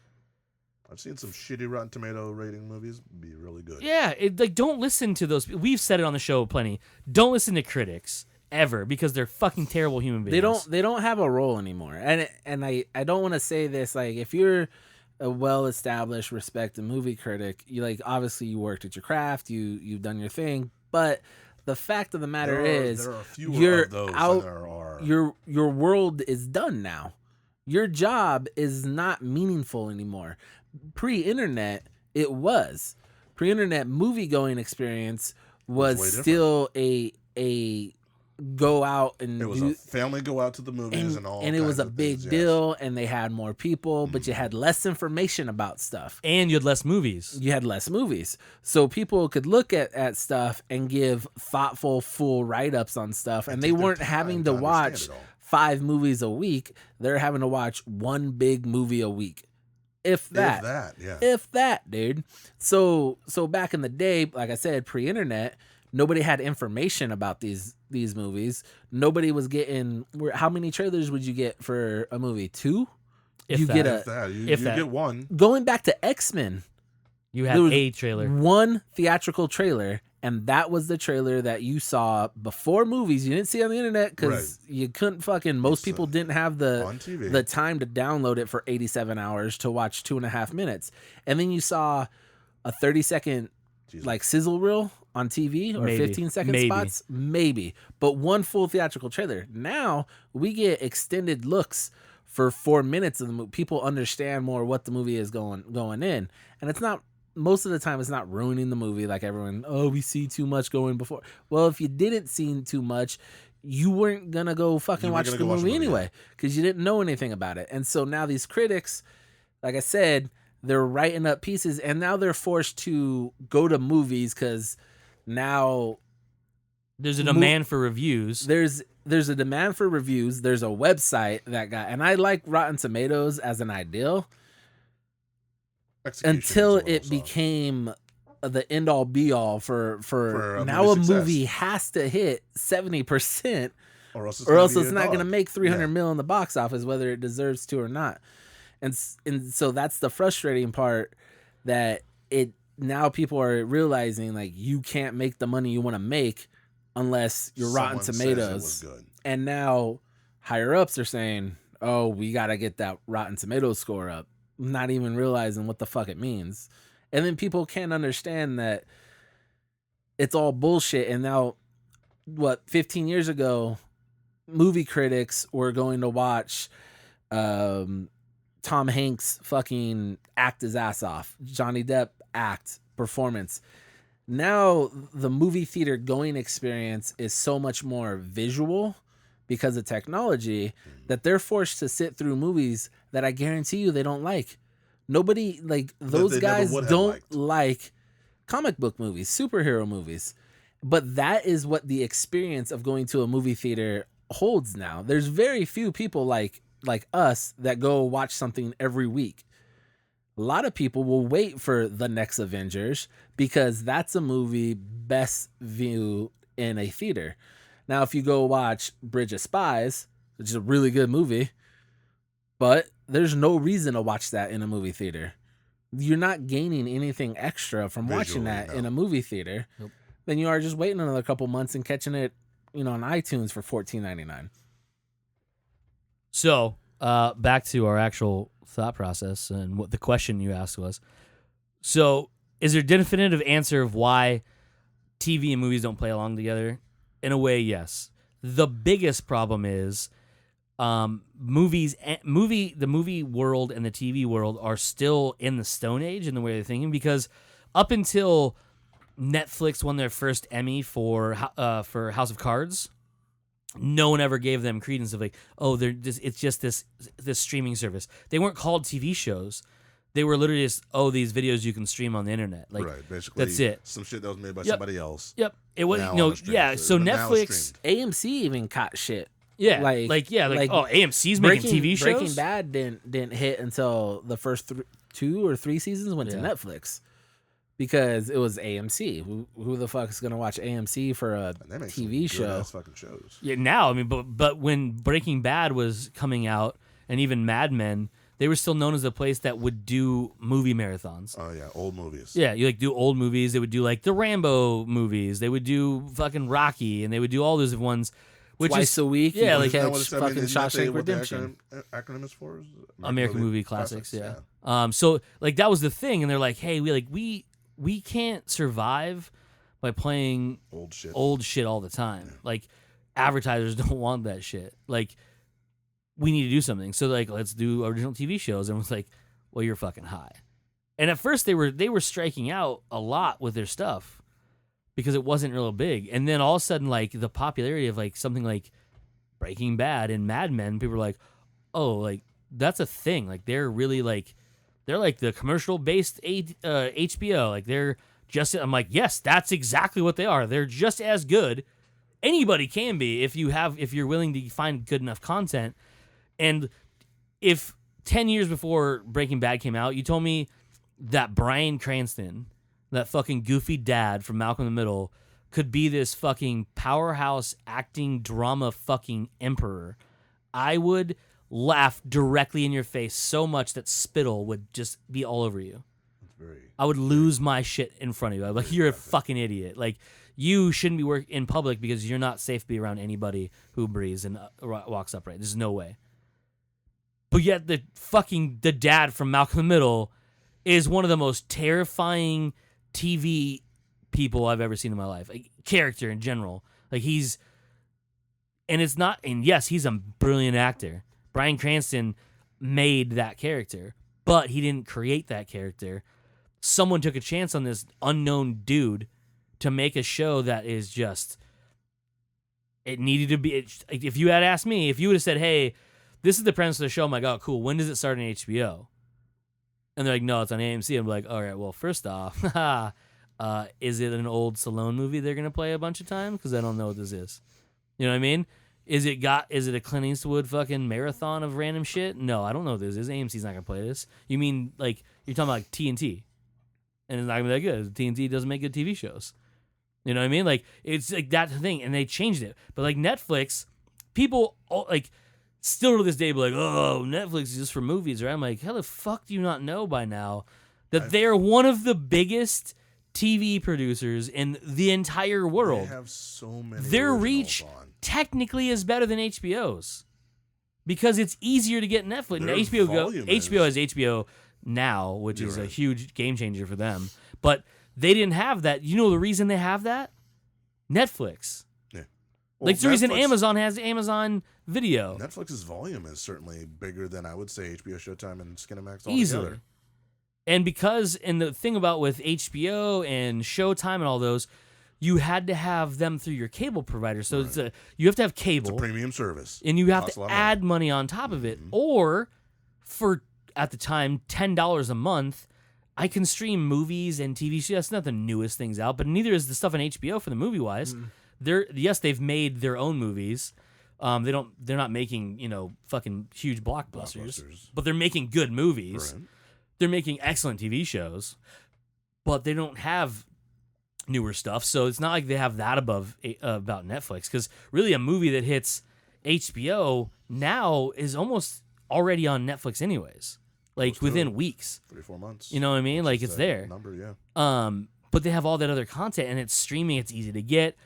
I've seen some shitty Rotten Tomato rating movies be really good. Yeah, like don't listen to those. We've said it on the show plenty. Don't listen to critics ever because they're fucking terrible human beings. They don't have a role anymore. And I don't want to say this, like, if you're a well-established, respected movie critic, you like, obviously you worked at your craft, you've done your thing, but the fact of the matter is there are fewer you're of those out, than there are. your world is done now. Your job is not meaningful anymore. Pre-internet, it was. Pre-internet movie-going experience was way different. still a go out and it was a family go out to the movies and all. And it was a big things, deal, and they had more people, but you had less information about stuff. And you had less movies. You had less movies. So people could look at stuff and give thoughtful, full write-ups on stuff, and they weren't having to watch 5 movies a week. They're having to watch one big movie a week. If that, dude. So back in the day, like I said, pre-internet, nobody had information about these movies. Nobody was getting. How many trailers would you get for a movie? 2? You get one. Going back to X-Men, you had a trailer, one theatrical trailer, and that was the trailer that you saw before movies. You didn't see it on the internet because you couldn't fucking. Most people didn't have the time to download it for 87 hours to watch 2.5 minutes, and then you saw a 30-second like sizzle reel on TV or 15-second spots, maybe, but one full theatrical trailer. Now we get extended looks for 4 minutes of the movie. People understand more what the movie is going in, and it's not. Most of the time, it's not ruining the movie like everyone. Oh, we see too much going before. Well, if you didn't see too much, you weren't gonna go fucking watch the movie anyway because you didn't know anything about it. And so now these critics, like I said, they're writing up pieces, and now they're forced to go to movies because now there's a demand for reviews. There's a demand for reviews. There's a website that got, and I like Rotten Tomatoes as an ideal until it became the end all be all for now a movie has to hit 70% or else it's not going to make 300 mil in the box office, whether it deserves to or not. And so that's the frustrating part, that it now people are realizing like you can't make the money you want to make unless you're Rotten Tomatoes. And now higher ups are saying, oh, we got to get that Rotten Tomatoes score up, not even realizing what the fuck it means. And then people can't understand that it's all bullshit. And now, 15 years ago, movie critics were going to watch Tom Hanks fucking act his ass off, Johnny Depp act, performance. Now the movie theater going experience is so much more visual because of technology that they're forced to sit through movies that I guarantee you they don't like. Nobody, like, those guys don't like comic book movies, superhero movies. But that is what the experience of going to a movie theater holds now. There's very few people like us that go watch something every week. A lot of people will wait for the next Avengers because that's a movie best viewed in a theater. Now, if you go watch Bridge of Spies, which is a really good movie, but there's no reason to watch that in a movie theater. You're not gaining anything extra from watching that in a movie theater. Nope. Then you are just waiting another couple months and catching it, on iTunes for $14.99. So, back to our actual thought process and what the question you asked was. So, is there a definitive answer of why TV and movies don't play along together? In a way, yes. The biggest problem is the movie world and the TV world are still in the Stone Age in the way they're thinking, because up until Netflix won their first Emmy for House of Cards, no one ever gave them credence of it's just this streaming service. They weren't called TV shows. They were literally just, these videos you can stream on the internet. Like, right, basically, that's it. Some shit that was made by somebody else. Yep. It was, so Netflix, AMC even caught shit. Yeah, AMC's making TV shows. Breaking Bad didn't hit until the first 2 or 3 seasons went to Netflix because it was AMC. Who the fuck is gonna watch AMC for a TV show? Fucking shows. Yeah, now but when Breaking Bad was coming out, and even Mad Men, they were still known as a place that would do movie marathons. Oh yeah, old movies. Yeah, you do old movies. They would do the Rambo movies. They would do fucking Rocky, and they would do all those ones. Twice a week, yeah, fucking Shawshank Redemption. Acronym is for American Movie Classics. Yeah. So that was the thing, and they're like, hey, we can't survive by playing old shit all the time. Yeah. Advertisers don't want that shit. We need to do something. So let's do original TV shows. And it was well, you're fucking high. And at first they were striking out a lot with their stuff because it wasn't real big. And then all of a sudden, like the popularity of like something like Breaking Bad and Mad Men, people were like, oh, like that's a thing. Like they're really like the commercial based HBO. Like they're just. I'm like, yes, that's exactly what they are. They're just as good. Anybody can be if you're willing to find good enough content. And if 10 years before Breaking Bad came out, you told me that Bryan Cranston, that fucking goofy dad from Malcolm in the Middle, could be this fucking powerhouse acting drama fucking emperor, I would laugh directly in your face so much that spittle would just be all over you. I would lose my shit in front of you. I'm like, you're a fucking idiot. Like, you shouldn't be in public because you're not safe to be around anybody who breathes and walks upright. There's no way. But yet the dad from Malcolm in the Middle is one of the most terrifying TV people I've ever seen in my life. Like, character in general. Like, yes, he's a brilliant actor. Bryan Cranston made that character, but he didn't create that character. Someone took a chance on this unknown dude to make a show that is just, it needed to be, if you had asked me, if you would have said, hey, this is the premise of the show, I'm like, oh, cool, when does it start on HBO? And they're like, no, it's on AMC. I'm like, all right, well, first off, is it an old Stallone movie they're going to play a bunch of times? Because I don't know what this is. You know what I mean? Is it a Clint Eastwood fucking marathon of random shit? No, I don't know what this is. AMC's not going to play this. You mean, like, you're talking about like TNT. And it's not going to be that good. TNT doesn't make good TV shows. You know what I mean? Like, it's like that thing, and they changed it. But like Netflix, people like still to this day be like, oh, Netflix is just for movies, right? I'm like, how the fuck do you not know by now that they're one of the biggest TV producers in the entire world? They have so many. Their reach technically is better than HBO's because it's easier to get Netflix. Now, HBO has HBO Now, which is a huge game changer for them. But they didn't have that. You know the reason they have that? Netflix. Yeah. Well, like the reason Amazon has Amazon Video. Netflix's volume is certainly bigger than I would say HBO, Showtime, and Skinamax altogether. Easily. And the thing about with HBO and Showtime and all those, you had to have them through your cable provider. So you have to have cable. It's a premium service. And you have to add money on top of it. Or for, at the time, $10 a month, I can stream movies and TV shows. That's not the newest things out, but neither is the stuff on HBO for the movie-wise. They've made their own movies. They're not making, fucking huge blockbusters. But they're making good movies. Right. They're making excellent TV shows, but they don't have newer stuff. So it's not like they have that about Netflix, because really a movie that hits HBO now is almost already on Netflix anyways. Like within weeks, 3-4 months. You know what I mean? Like it's there. Number, yeah. But they have all that other content, and it's streaming. It's easy to get.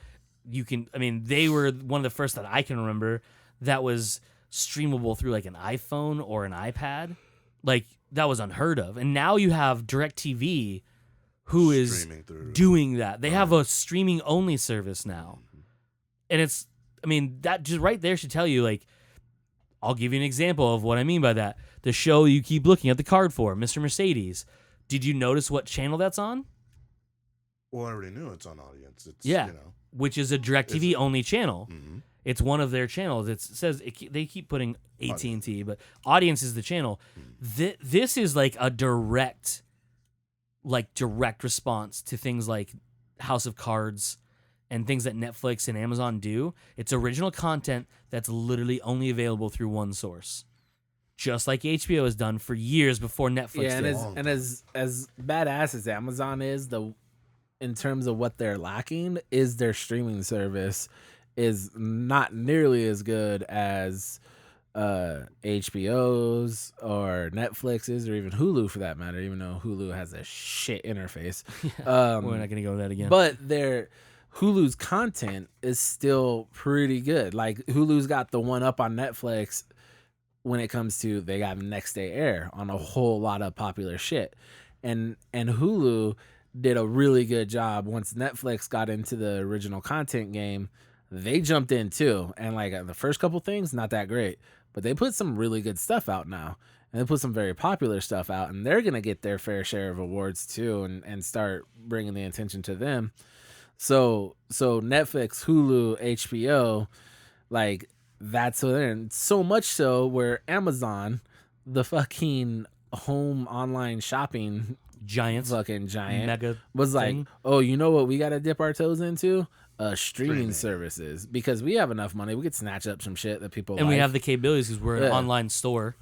They were one of the first that I can remember that was streamable through like an iPhone or an iPad. Like that was unheard of. And now you have DirecTV, who is doing that. They have a streaming only service now, and that just right there should tell you. Like, I'll give you an example of what I mean by that. The show you keep looking at the card for, Mr. Mercedes. Did you notice what channel that's on? Well, I already knew it's on Audience. Which is a DirecTV only channel. Mm-hmm. It's one of their channels. It says they keep putting AT&T, but Audience is the channel. Mm-hmm. This is like a direct response to things like House of Cards and things that Netflix and Amazon do. It's original content that's literally only available through one source. Just like HBO has done for years before Netflix did. And as badass as Amazon is, in terms of what they're lacking, is their streaming service is not nearly as good as HBO's or Netflix's or even Hulu for that matter, even though Hulu has a shit interface. We're not going to go with that again. But Hulu's content is still pretty good. Like Hulu's got the one up on Netflix when it comes to they got next day air on a whole lot of popular shit. And Hulu did a really good job once Netflix got into the original content game. They jumped in too. And like the first couple things, not that great, but they put some really good stuff out now. And they put some very popular stuff out, and they're going to get their fair share of awards too and start bringing the attention to them. So Netflix, Hulu, HBO, like that's what they're in. So much so where Amazon, the fucking home online shopping fucking giant, mega was like, thing. oh, you know what we got to dip our toes into? Streaming services, because we have enough money, we could snatch up some shit that people and like. we have the capabilities because we're an online store,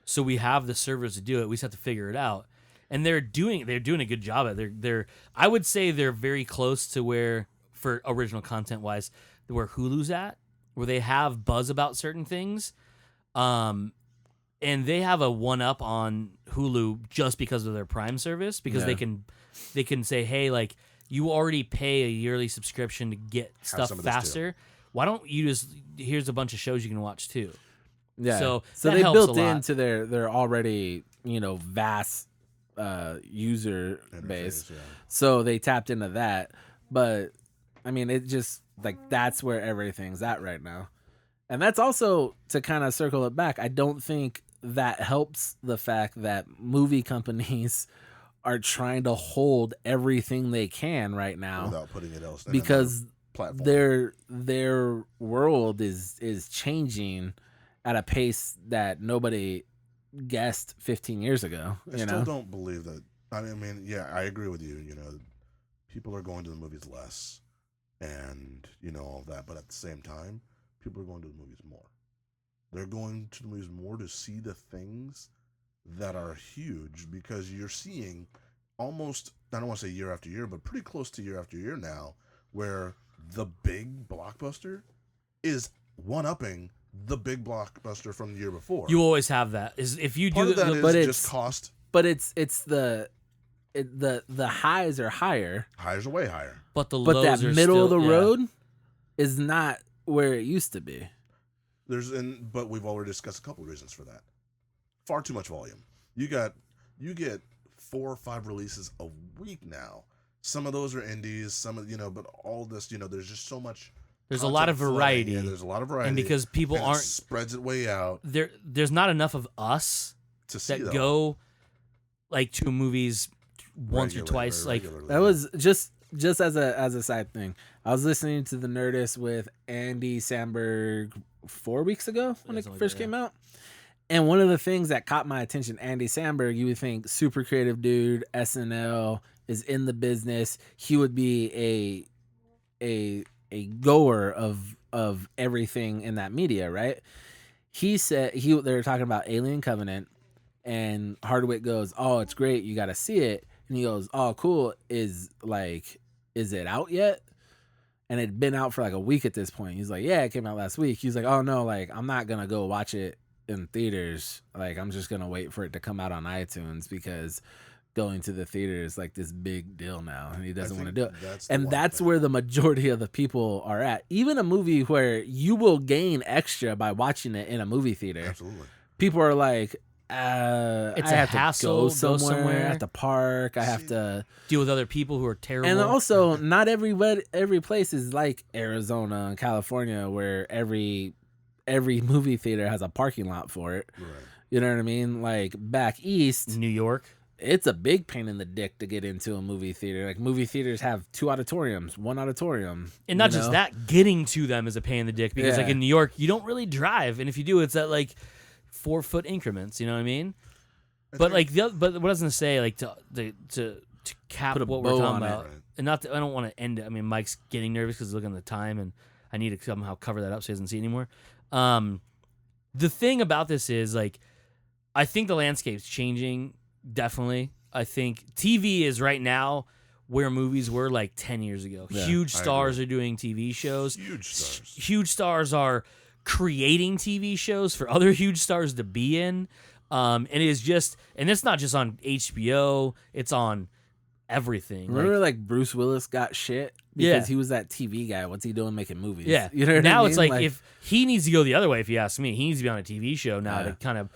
so we have the servers to do it. We just have to figure it out, and they're doing a good job at it. They're I would say they're very close to where, for original content wise, where Hulu's at, where they have buzz about certain things, and they have a one up on Hulu just because of their Prime service, because they can say, hey, like, you already pay a yearly subscription to get stuff faster. Why don't you just, here's a bunch of shows you can watch too. Yeah. So they built into their already, vast user base. Yeah. So they tapped into that. But I mean, it just like that's where everything's at right now. And that's also, to kind of circle it back, I don't think that helps the fact that movie companies are trying to hold everything they can right now without putting it else, because their world is changing at a pace that nobody guessed 15 years ago. I still don't believe that. I mean, yeah, I agree with you. People are going to the movies less, and all of that. But at the same time, people are going to the movies more. They're going to the movies more to see the things that are huge, because you're seeing almost, I don't want to say year after year, but pretty close to year after year now, where the big blockbuster is one-upping the big blockbuster from the year before. You always have that. Is if you Part do of that but is just cost. But it's the highs are higher. Highs are way higher. But the lows that are middle still, of the road is not where it used to be. But we've already discussed a couple of reasons for that. Far too much volume. You get 4 or 5 releases a week now. Some of those are indies, some of but all this, there's just so much. There's a lot of variety. Yeah, there's a lot of variety. And because people aren't, spreads it way out. There's not enough of us to see that go like to movies once or twice. That was just as a side thing. I was listening to the Nerdist with Andy Samberg 4 weeks ago when it first came out. And one of the things that caught my attention, Andy Samberg, you would think super creative dude, SNL, is in the business. He would be a goer of everything in that media, right? He said they were talking about Alien Covenant, and Hardwick goes, "Oh, it's great, you got to see it." And he goes, "Oh, cool. Is it out yet?" And it'd been out for like a week at this point. He's like, "Yeah, it came out last week." He's like, "Oh no, like I'm not gonna go watch it in theaters. Like I'm just gonna wait for it to come out on iTunes, because going to the theater is like this big deal now, and he doesn't want to do it." That's where the majority of the people are at. Even a movie where you will gain extra by watching it in a movie theater. Absolutely. People are like, it's I have hassle. to go somewhere at the park. I have to deal with other people who are terrible. And also, not every place is like Arizona and California, where every movie theater has a parking lot for it. Right. You know what I mean? Like back east, New York, it's a big pain in the dick to get into a movie theater. Like movie theaters have 2 auditoriums, 1 auditorium. And not just that, getting to them is a pain in the dick, because like in New York, you don't really drive. And if you do, it's at like 4-foot increments, you know what I mean? But like but what I was gonna say, like to cap what we're talking about, right. And I don't want to end it. I mean, Mike's getting nervous because he's looking at the time, and I need to somehow cover that up so he doesn't see anymore. The thing about this is, like, I think the landscape's changing. Definitely. I think TV is right now where movies were like 10 years ago. Yeah, huge stars are doing TV shows. Huge stars are creating TV shows for other huge stars to be in. And it is just, and it's not just on HBO, it's on everything. Remember like Bruce Willis got shit because he was that TV guy. What's he doing making movies? Yeah. You know what now I mean? It's like if he needs to go the other way, if you ask me, he needs to be on a TV show now to kind of,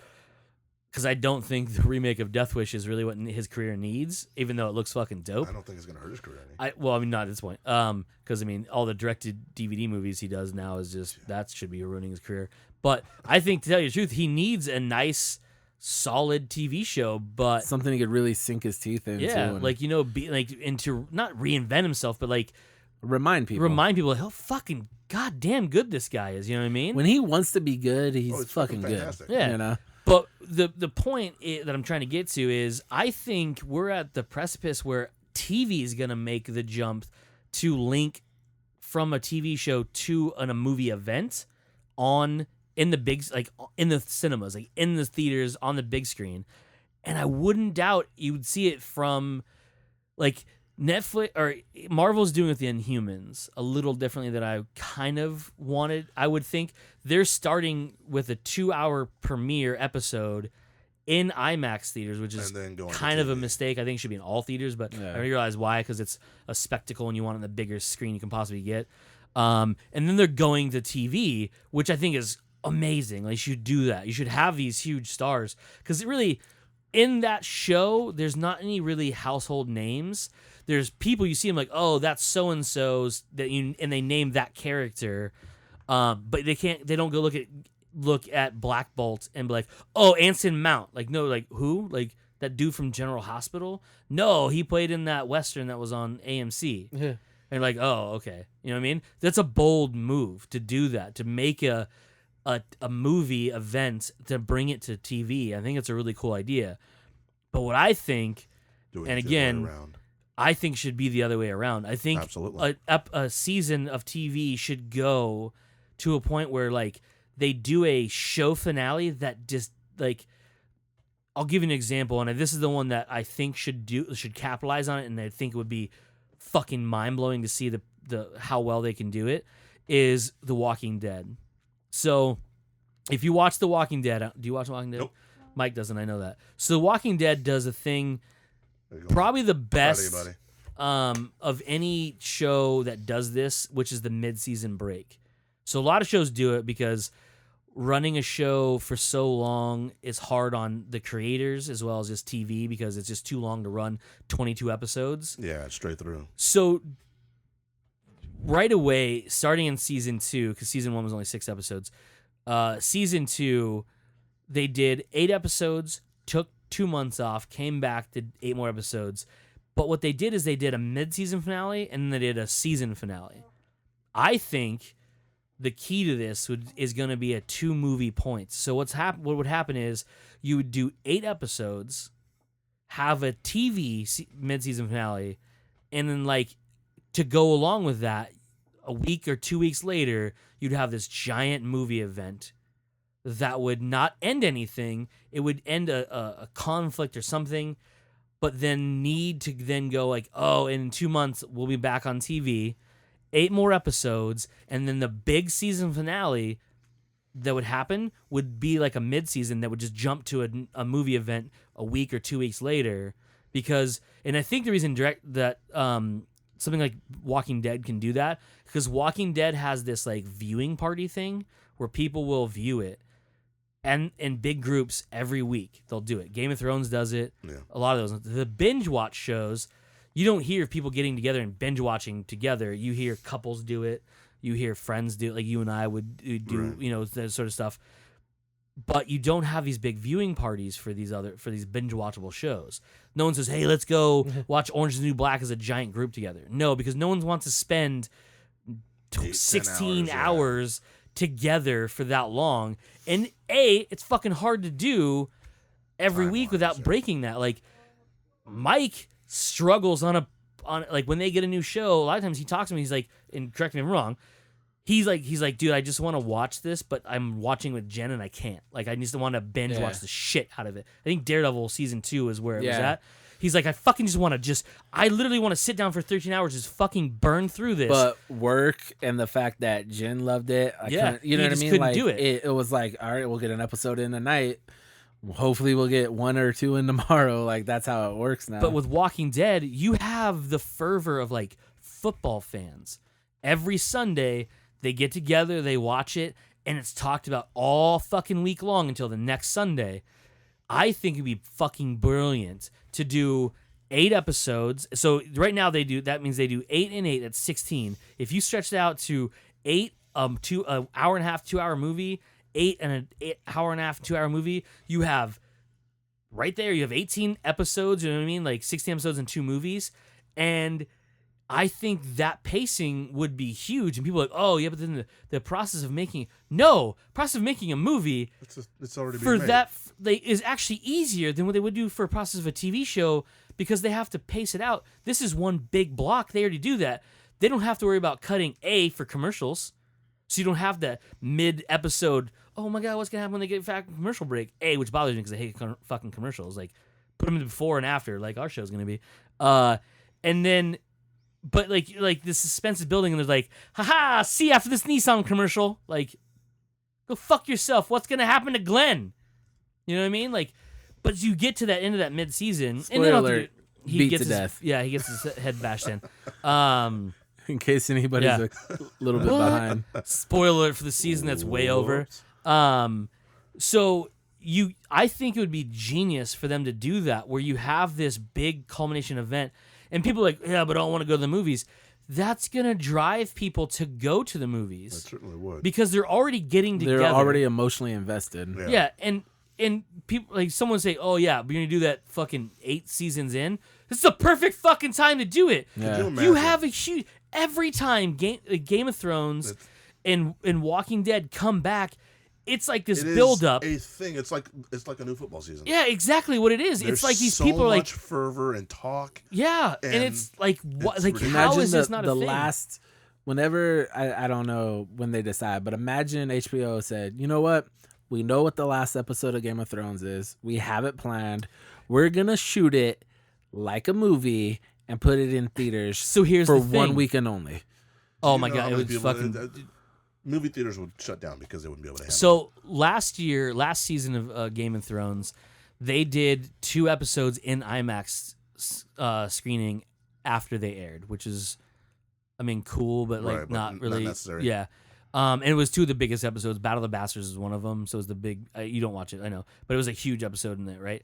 because I don't think the remake of Death Wish is really what his career needs, even though it looks fucking dope. I don't think it's going to hurt his career any. I mean, not at this point. Because, I mean, all the directed DVD movies he does now is just, that should be ruining his career. But I think, to tell you the truth, he needs a nice, solid TV show, but... something he could really sink his teeth into. Yeah, like, you know, be like, into, not reinvent himself, but like, Remind people how fucking goddamn good this guy is. You know what I mean? When he wants to be good, he's fucking good. fantastic. Yeah. You know? But the point that I'm trying to get to is I think we're at the precipice where TV is going to make the jump to link from a TV show to a movie event in the cinemas, like in the theaters on the big screen. And I wouldn't doubt you would see it from like Netflix or Marvel's doing with the Inhumans a little differently than I kind of wanted. I would think they're starting with a 2-hour premiere episode in IMAX theaters, which is kind of a mistake. I think it should be in all theaters, but I realize why, because it's a spectacle and you want it on the biggest screen you can possibly get. And then they're going to TV, which I think is amazing. Like, you should do that. You should have these huge stars, because it really, in that show, there's not any really household names. There's people you see them like, oh, that's so and so's and they name that character, but they don't go look at Black Bolt and be like, oh, Anson Mount. Like, no, like who? Like that dude from General Hospital? No, he played in that Western that was on AMC. Yeah. And like, oh, okay, you know what I mean? That's a bold move to do that, to make a movie event to bring it to TV. I think it's a really cool idea. But what I think, I think should be the other way around. I think a season of TV should go to a point where like they do a show finale that just like, I'll give you an example, and this is the one that I think should capitalize on it, and I think it would be fucking mind blowing to see the how well they can do it, is The Walking Dead. So if you watch The Walking Dead, do you watch The Walking Dead? Nope. Mike doesn't, I know that. So The Walking Dead does a thing, probably the best of any show that does this, which is the mid-season break. So a lot of shows do it because running a show for so long is hard on the creators as well as just TV, because it's just too long to run 22 episodes. Yeah, straight through. So right away, starting in season 2, because season 1 was only 6 episodes, season 2, they did 8 episodes, took 2 months off, came back, did 8 more episodes. But what they did is they did a mid-season finale and then they did a season finale. I think the key to this is going to be a 2 movie points. So what would happen is you would do 8 episodes, have a TV mid-season finale, and then like to go along with that, a week or 2 weeks later, you'd have this giant movie event that would not end anything. It would end a conflict or something, but then need to then go like, oh, in 2 months, we'll be back on TV, 8 more episodes, and then the big season finale that would happen would be like a mid-season that would just jump to a movie event a week or 2 weeks later. Because, and I think the reason that something like Walking Dead can do that, because Walking Dead has this like viewing party thing where people will view it, and in big groups every week they'll do it. Game of Thrones does it. Yeah. A lot of those. The binge watch shows, you don't hear people getting together and binge watching together. You hear couples do it. You hear friends do it, like you and I would do, right. You know, that sort of stuff. But you don't have these big viewing parties for these binge watchable shows. No one says, "Hey, let's go watch Orange is the New Black" as a giant group together. No, because no one wants to spend 16 hours together for that long. And it's fucking hard to do every week without breaking that. Like Mike struggles on like when they get a new show. A lot of times he talks to me. He's like, and correct me if I'm wrong. He's like, dude, I just want to watch this, but I'm watching with Jen and I can't. Like, I just want to binge watch the shit out of it. I think Daredevil season 2 is where it was at. He's like, I fucking just want to I literally want to sit down for 13 hours, just fucking burn through this. But work and the fact that Jen loved it, you know what I mean? Couldn't do it. It was like, all right, we'll get an episode in tonight. Hopefully we'll get 1 or 2 in tomorrow. Like, that's how it works now. But with Walking Dead, you have the fervor of like football fans. Every Sunday, they get together, they watch it, and it's talked about all fucking week long until the next Sunday. I think it'd be fucking brilliant to do 8 episodes. So right now that means they do 8 and 8, that's 16. If you stretch it out to 8, an hour and a half, 2-hour movie, 8 and an 8-hour and a half, 2-hour movie, you have right there, you have 18 episodes, you know what I mean? Like 16 episodes and 2 movies. And I think that pacing would be huge, and people are like, oh yeah, but then the process of making a movie it's already for being made. that is actually easier than what they would do for a process of a TV show because they have to pace it out. This is one big block. They already do that. They don't have to worry about cutting for commercials, so you don't have that mid-episode. Oh my god, what's gonna happen when they get back from commercial break? Which bothers me because I hate fucking commercials. Like, put them in before and after, like our show's gonna be, and then. But like the suspense is building, and there's like, haha, see you after this Nissan commercial. Like, go fuck yourself. What's gonna happen to Glenn? You know what I mean? Like, but you get to that end of that mid-season, and then alert, he gets to death. Yeah, he gets his head bashed in. In case anybody's a little bit behind. Spoiler alert for the season that's way over. So I think it would be genius for them to do that, where you have this big culmination event. And people are like, yeah, but I don't want to go to the movies. That's going to drive people to go to the movies. It certainly would. Because they're already getting together. They're already emotionally invested. Yeah, and people, like, someone say, oh, yeah, but you're going to do that fucking 8 seasons in? This is the perfect fucking time to do it. Yeah. You have a huge... Every time Game of Thrones and Walking Dead come back, it's like this build-up. A thing. It's like a new football season. Yeah, exactly what it is. There's it's like these so people are like much fervor and talk. Yeah, and it's like what? It's like ridiculous. how Imagine is this not a thing? last? Whenever I don't know when they decide, but imagine HBO said, you know what? We know what the last episode of Game of Thrones is. We have it planned. We're gonna shoot it like a movie and put it in theaters. So here's for the thing. 1 weekend only. Oh my god, it was fucking. Movie theaters would shut down because they wouldn't be able to handle it. So last season of Game of Thrones, they did 2 episodes in IMAX screening after they aired, which is, I mean, cool, but like not really necessary. Yeah, and it was 2 of the biggest episodes. Battle of the Bastards is one of them, so it was the big. You don't watch it, I know, but it was a huge episode in it, right?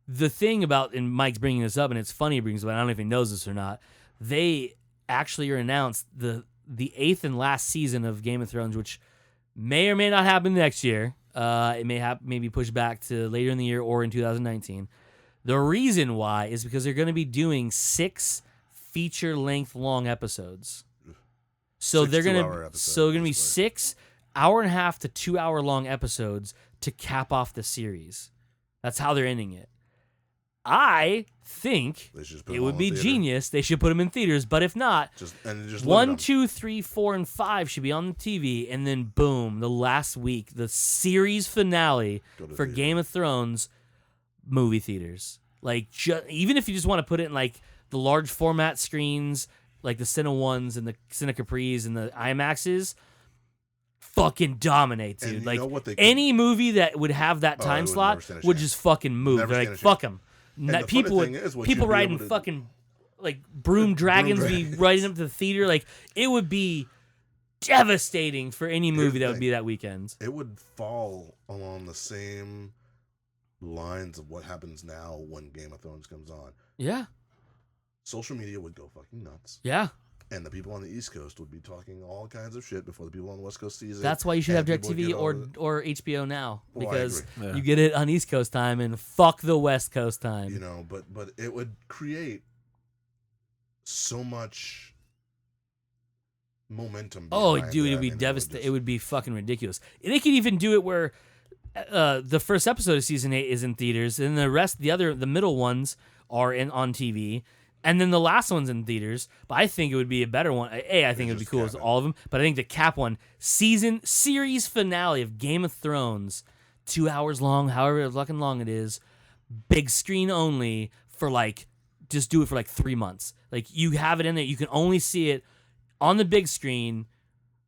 The thing about, and Mike's bringing this up, and it's funny he brings it up, I don't know if he knows this or not. They actually announced the 8th and last season of Game of Thrones, which may or may not happen next year. It may maybe pushed back to later in the year or in 2019. The reason why is because they're going to be doing 6 feature-length long episodes. So they're going to be 6 1.5 to 2 hour long episodes to cap off the series. That's how they're ending it. I think it would be genius. They should put them in theaters, but if not, just 1, 2, 3, 4, and 5 should be on the TV, and then boom, the last week, the series finale for Game of Thrones, movie theaters. Like, even if you just want to put it in like the large format screens, like the Cine Ones and the Cine Capris and the IMAXs, fucking dominate, dude. Like any movie that would have that time slot would just fucking move. They're like, fuck them. People riding fucking like broom dragons be riding up to the theater. Like, it would be devastating for any movie that would be that weekend. It would fall along the same lines of what happens now when Game of Thrones comes on. Yeah. Social media would go fucking nuts. Yeah. And the people on the East Coast would be talking all kinds of shit before the people on the West Coast sees it. That's why you should have DirecTV or HBO now, because you get it on East Coast time and fuck the West Coast time. You know, but it would create so much momentum. Oh, dude, it would be devastating. It would be fucking ridiculous. They could even do it where the first episode of season 8 is in theaters, and the middle ones are on TV. And then the last one's in theaters, but I think it would be a better one. I think it would be cool as all of them, but I think the cap one, series finale of Game of Thrones, 2 hours long, however fucking long it is, big screen only for just do it for 3 months. Like, you have it in there, you can only see it on the big screen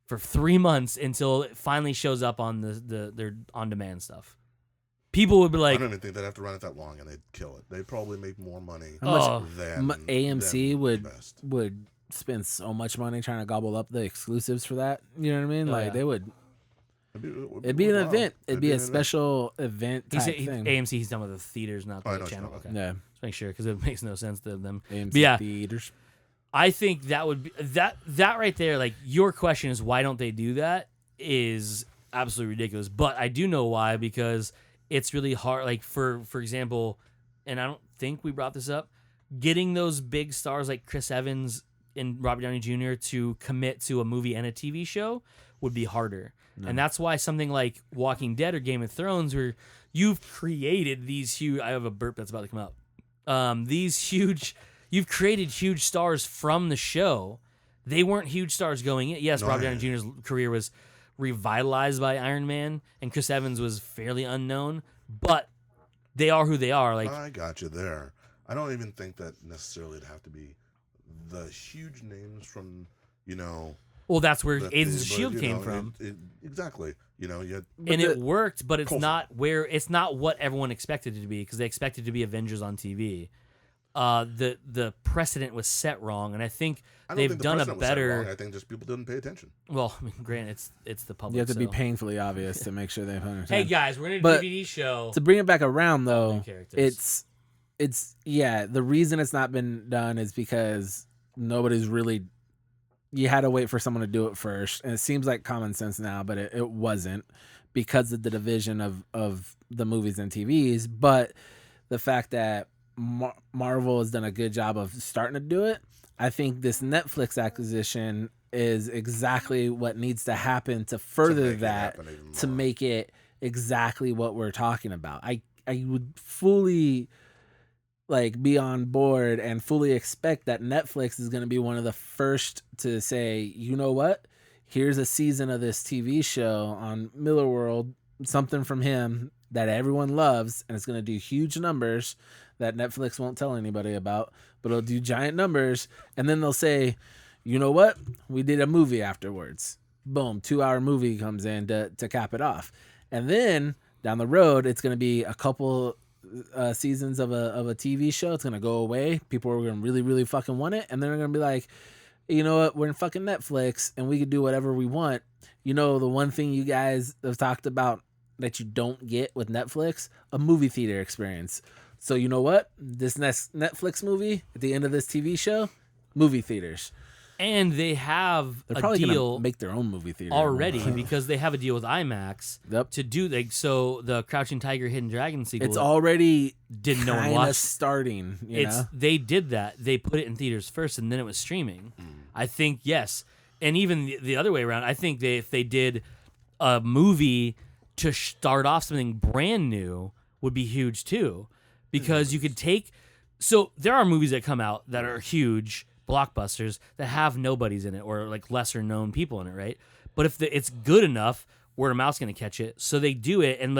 for 3 months until it finally shows up on their on-demand stuff. People would be like, I don't even think they'd have to run it that long, and they'd kill it. They'd probably make more money than than AMC would spend so much money trying to gobble up the exclusives for that. You know what I mean? They would. It'd be an event. It'd be a special event type thing. AMC, he's done with the theaters, not the channel. Okay. Yeah, just make sure, because it makes no sense to them. AMC theaters. I think that would be that right there. Like, your question is, why don't they do that? Is absolutely ridiculous. But I do know why, because it's really hard. Like, for example, and I don't think we brought this up, getting those big stars like Chris Evans and Robert Downey Jr. to commit to a movie and a TV show would be harder. And that's why something like Walking Dead or Game of Thrones, where you've created these huge... I have a burp that's about to come out. You've created huge stars from the show. They weren't huge stars going in. Yes, Robert Downey Jr.'s career was revitalized by Iron Man, and Chris Evans was fairly unknown, but they are who they are. Like, I got you there. I don't even think that necessarily it'd have to be the huge names from, well, that's where Agents of S.H.I.E.L.D. came from. Exactly. It worked, but it's not what everyone expected it to be, because they expected it to be Avengers on TV. The precedent was set wrong, and I think they've done a better. I think just people didn't pay attention. Well, I mean, granted, it's the public. You have to be painfully obvious to make sure they understand. Hey guys, we're in a DVD show. To bring it back around, though, it's the reason it's not been done is because nobody's really. You had to wait for someone to do it first, and it seems like common sense now, but it wasn't because of the division of the movies and TVs. But the fact that Marvel has done a good job of starting to do it, I think this Netflix acquisition is exactly what needs to happen to further that, to make it exactly what we're talking about. I would fully be on board and fully expect that Netflix is going to be one of the first to say, you know what, here's a season of this TV show on Millarworld, something from him that everyone loves, and it's going to do huge numbers that Netflix won't tell anybody about, but it'll do giant numbers, and then they'll say, you know what, we did a movie afterwards. Boom, 2-hour movie comes in to cap it off. And then down the road, it's going to be a couple seasons of a TV show. It's going to go away. People are going to really, really fucking want it, and they're going to be like, you know what, we're in fucking Netflix, and we can do whatever we want. The one thing you guys have talked about that you don't get with Netflix, a movie theater experience. So you know what? This next Netflix movie, at the end of this TV show, movie theaters. And they have They're probably deal gonna make their own movie theater already because they have a deal with IMAX to do so the Crouching Tiger, Hidden Dragon sequel. It's already didn't no one watch starting. You know? They did that. They put it in theaters first, and then it was streaming. I think yes, and even the other way around. I think if they did a movie to start off something brand new, would be huge too, because you could take. So there are movies that come out that are huge blockbusters that have nobodies in it or lesser known people in it, right? But if it's good enough, word of mouth's going to catch it. So they do it, and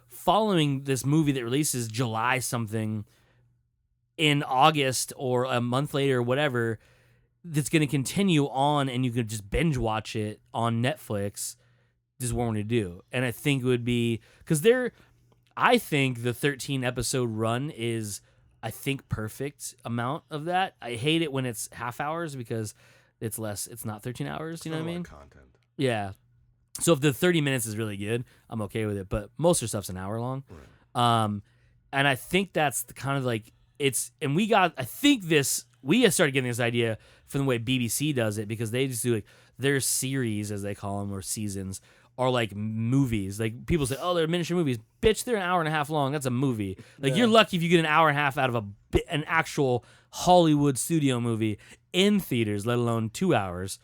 following this movie that releases July something in August or a month later or whatever, that's going to continue on, and you could just binge watch it on Netflix. This is what we're going to do. And I think it would be because I think the 13 episode run is perfect amount of that. I hate it when it's half hours because it's less. It's not 13 hours. You know what I mean? Content. Yeah. So if the 30 minutes is really good, I'm okay with it. But most of the stuff's an hour long. Right. And I think that's the kind of it's. And we started getting this idea from the way BBC does it, because they just do their series, as they call them, or seasons, are like movies. People say, oh, they're miniature movies. Bitch, they're an hour and a half long. That's a movie. You're lucky if you get an hour and a half out of an actual Hollywood studio movie in theaters, let alone 2 hours.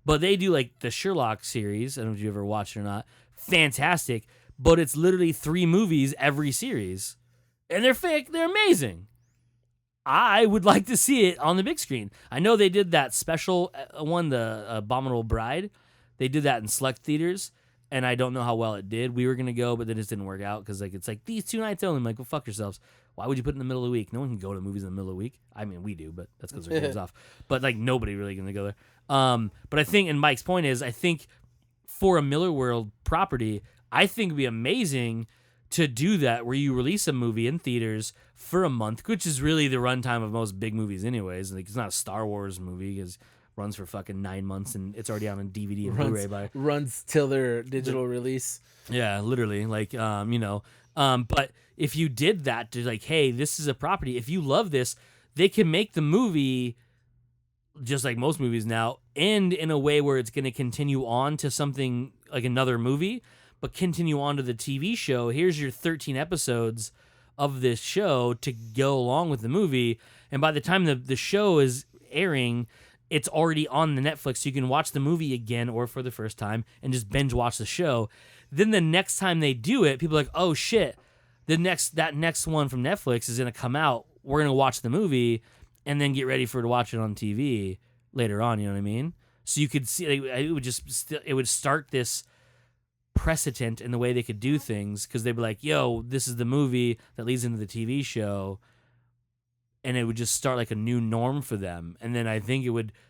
But they do the Sherlock series. I don't know if you ever watched it or not. Fantastic. But it's literally 3 movies every series. And they're fake. They're amazing. I would like to see it on the big screen. I know they did that special one, the Abominable Bride. They did that in select theaters. And I don't know how well it did. We were going to go, but then it just didn't work out because it's these 2 nights only. I'm like, well, fuck yourselves. Why would you put it in the middle of the week? No one can go to movies in the middle of the week. I mean, we do, but that's because their game's off. But nobody really going to go there. But I think, and Mike's point is, I think for a Millarworld property, I think it'd be amazing to do that, where you release a movie in theaters for a month, which is really the runtime of most big movies anyways. It's not a Star Wars movie because runs for fucking 9 months and it's already out on DVD and Blu-ray runs till their digital release. Yeah, literally. But if you did that to hey, this is a property. If you love this, they can make the movie just like most movies now, end in a way where it's going to continue on to something like another movie, but continue on to the TV show. Here's your 13 episodes of this show to go along with the movie. And by the time the show is airing, it's already on the Netflix, so you can watch the movie again or for the first time and just binge watch the show. Then the next time they do it, people are like, oh shit, that next one from Netflix is gonna come out. We're gonna watch the movie and then get ready to watch it on TV later on. You know what I mean? So you could see it would start this precedent in the way they could do things, because they'd be like, yo, this is the movie that leads into the TV show, and it would just start like a new norm for them. And then I think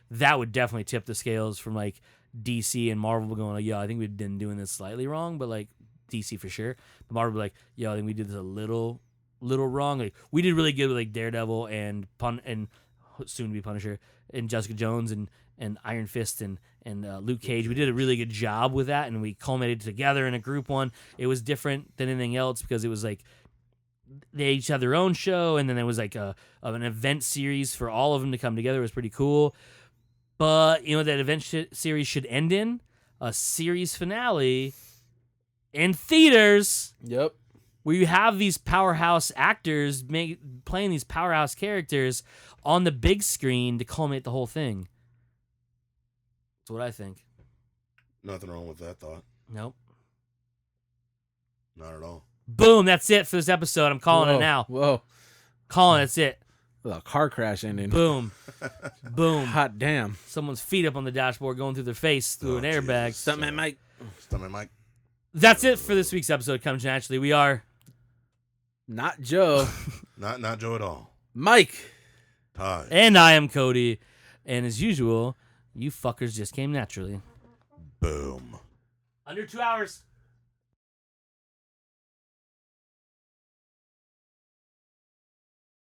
that would definitely tip the scales from like DC and Marvel going like, yo, I think we've been doing this slightly wrong, but like DC for sure. But Marvel would be like, yo, I think we did this a little wrong. Like we did really good with like Daredevil and soon to be Punisher and Jessica Jones and Iron Fist and Luke Cage. We did a really good job with that, and we culminated together in a group one. It was different than anything else because it was like they each had their own show, and then there was like an event series for all of them to come together. It was pretty cool. But you know what that event series should end in? A series finale in theaters. Yep. Where you have these powerhouse actors playing these powerhouse characters on the big screen to culminate the whole thing. That's what I think. Nothing wrong with that thought. Nope. Not at all. Boom, that's it for this episode. I'm calling it now. Whoa. Calling it's it. A car crash ending. Boom. Boom. Hot damn. Someone's feet up on the dashboard going through their face through an airbag. Stuntman Mike. That's it for this week's episode. Comes naturally. We are not Joe. not Joe at all. Mike. Ty. And I am Cody. And as usual, you fuckers just came naturally. Boom. Under 2 hours.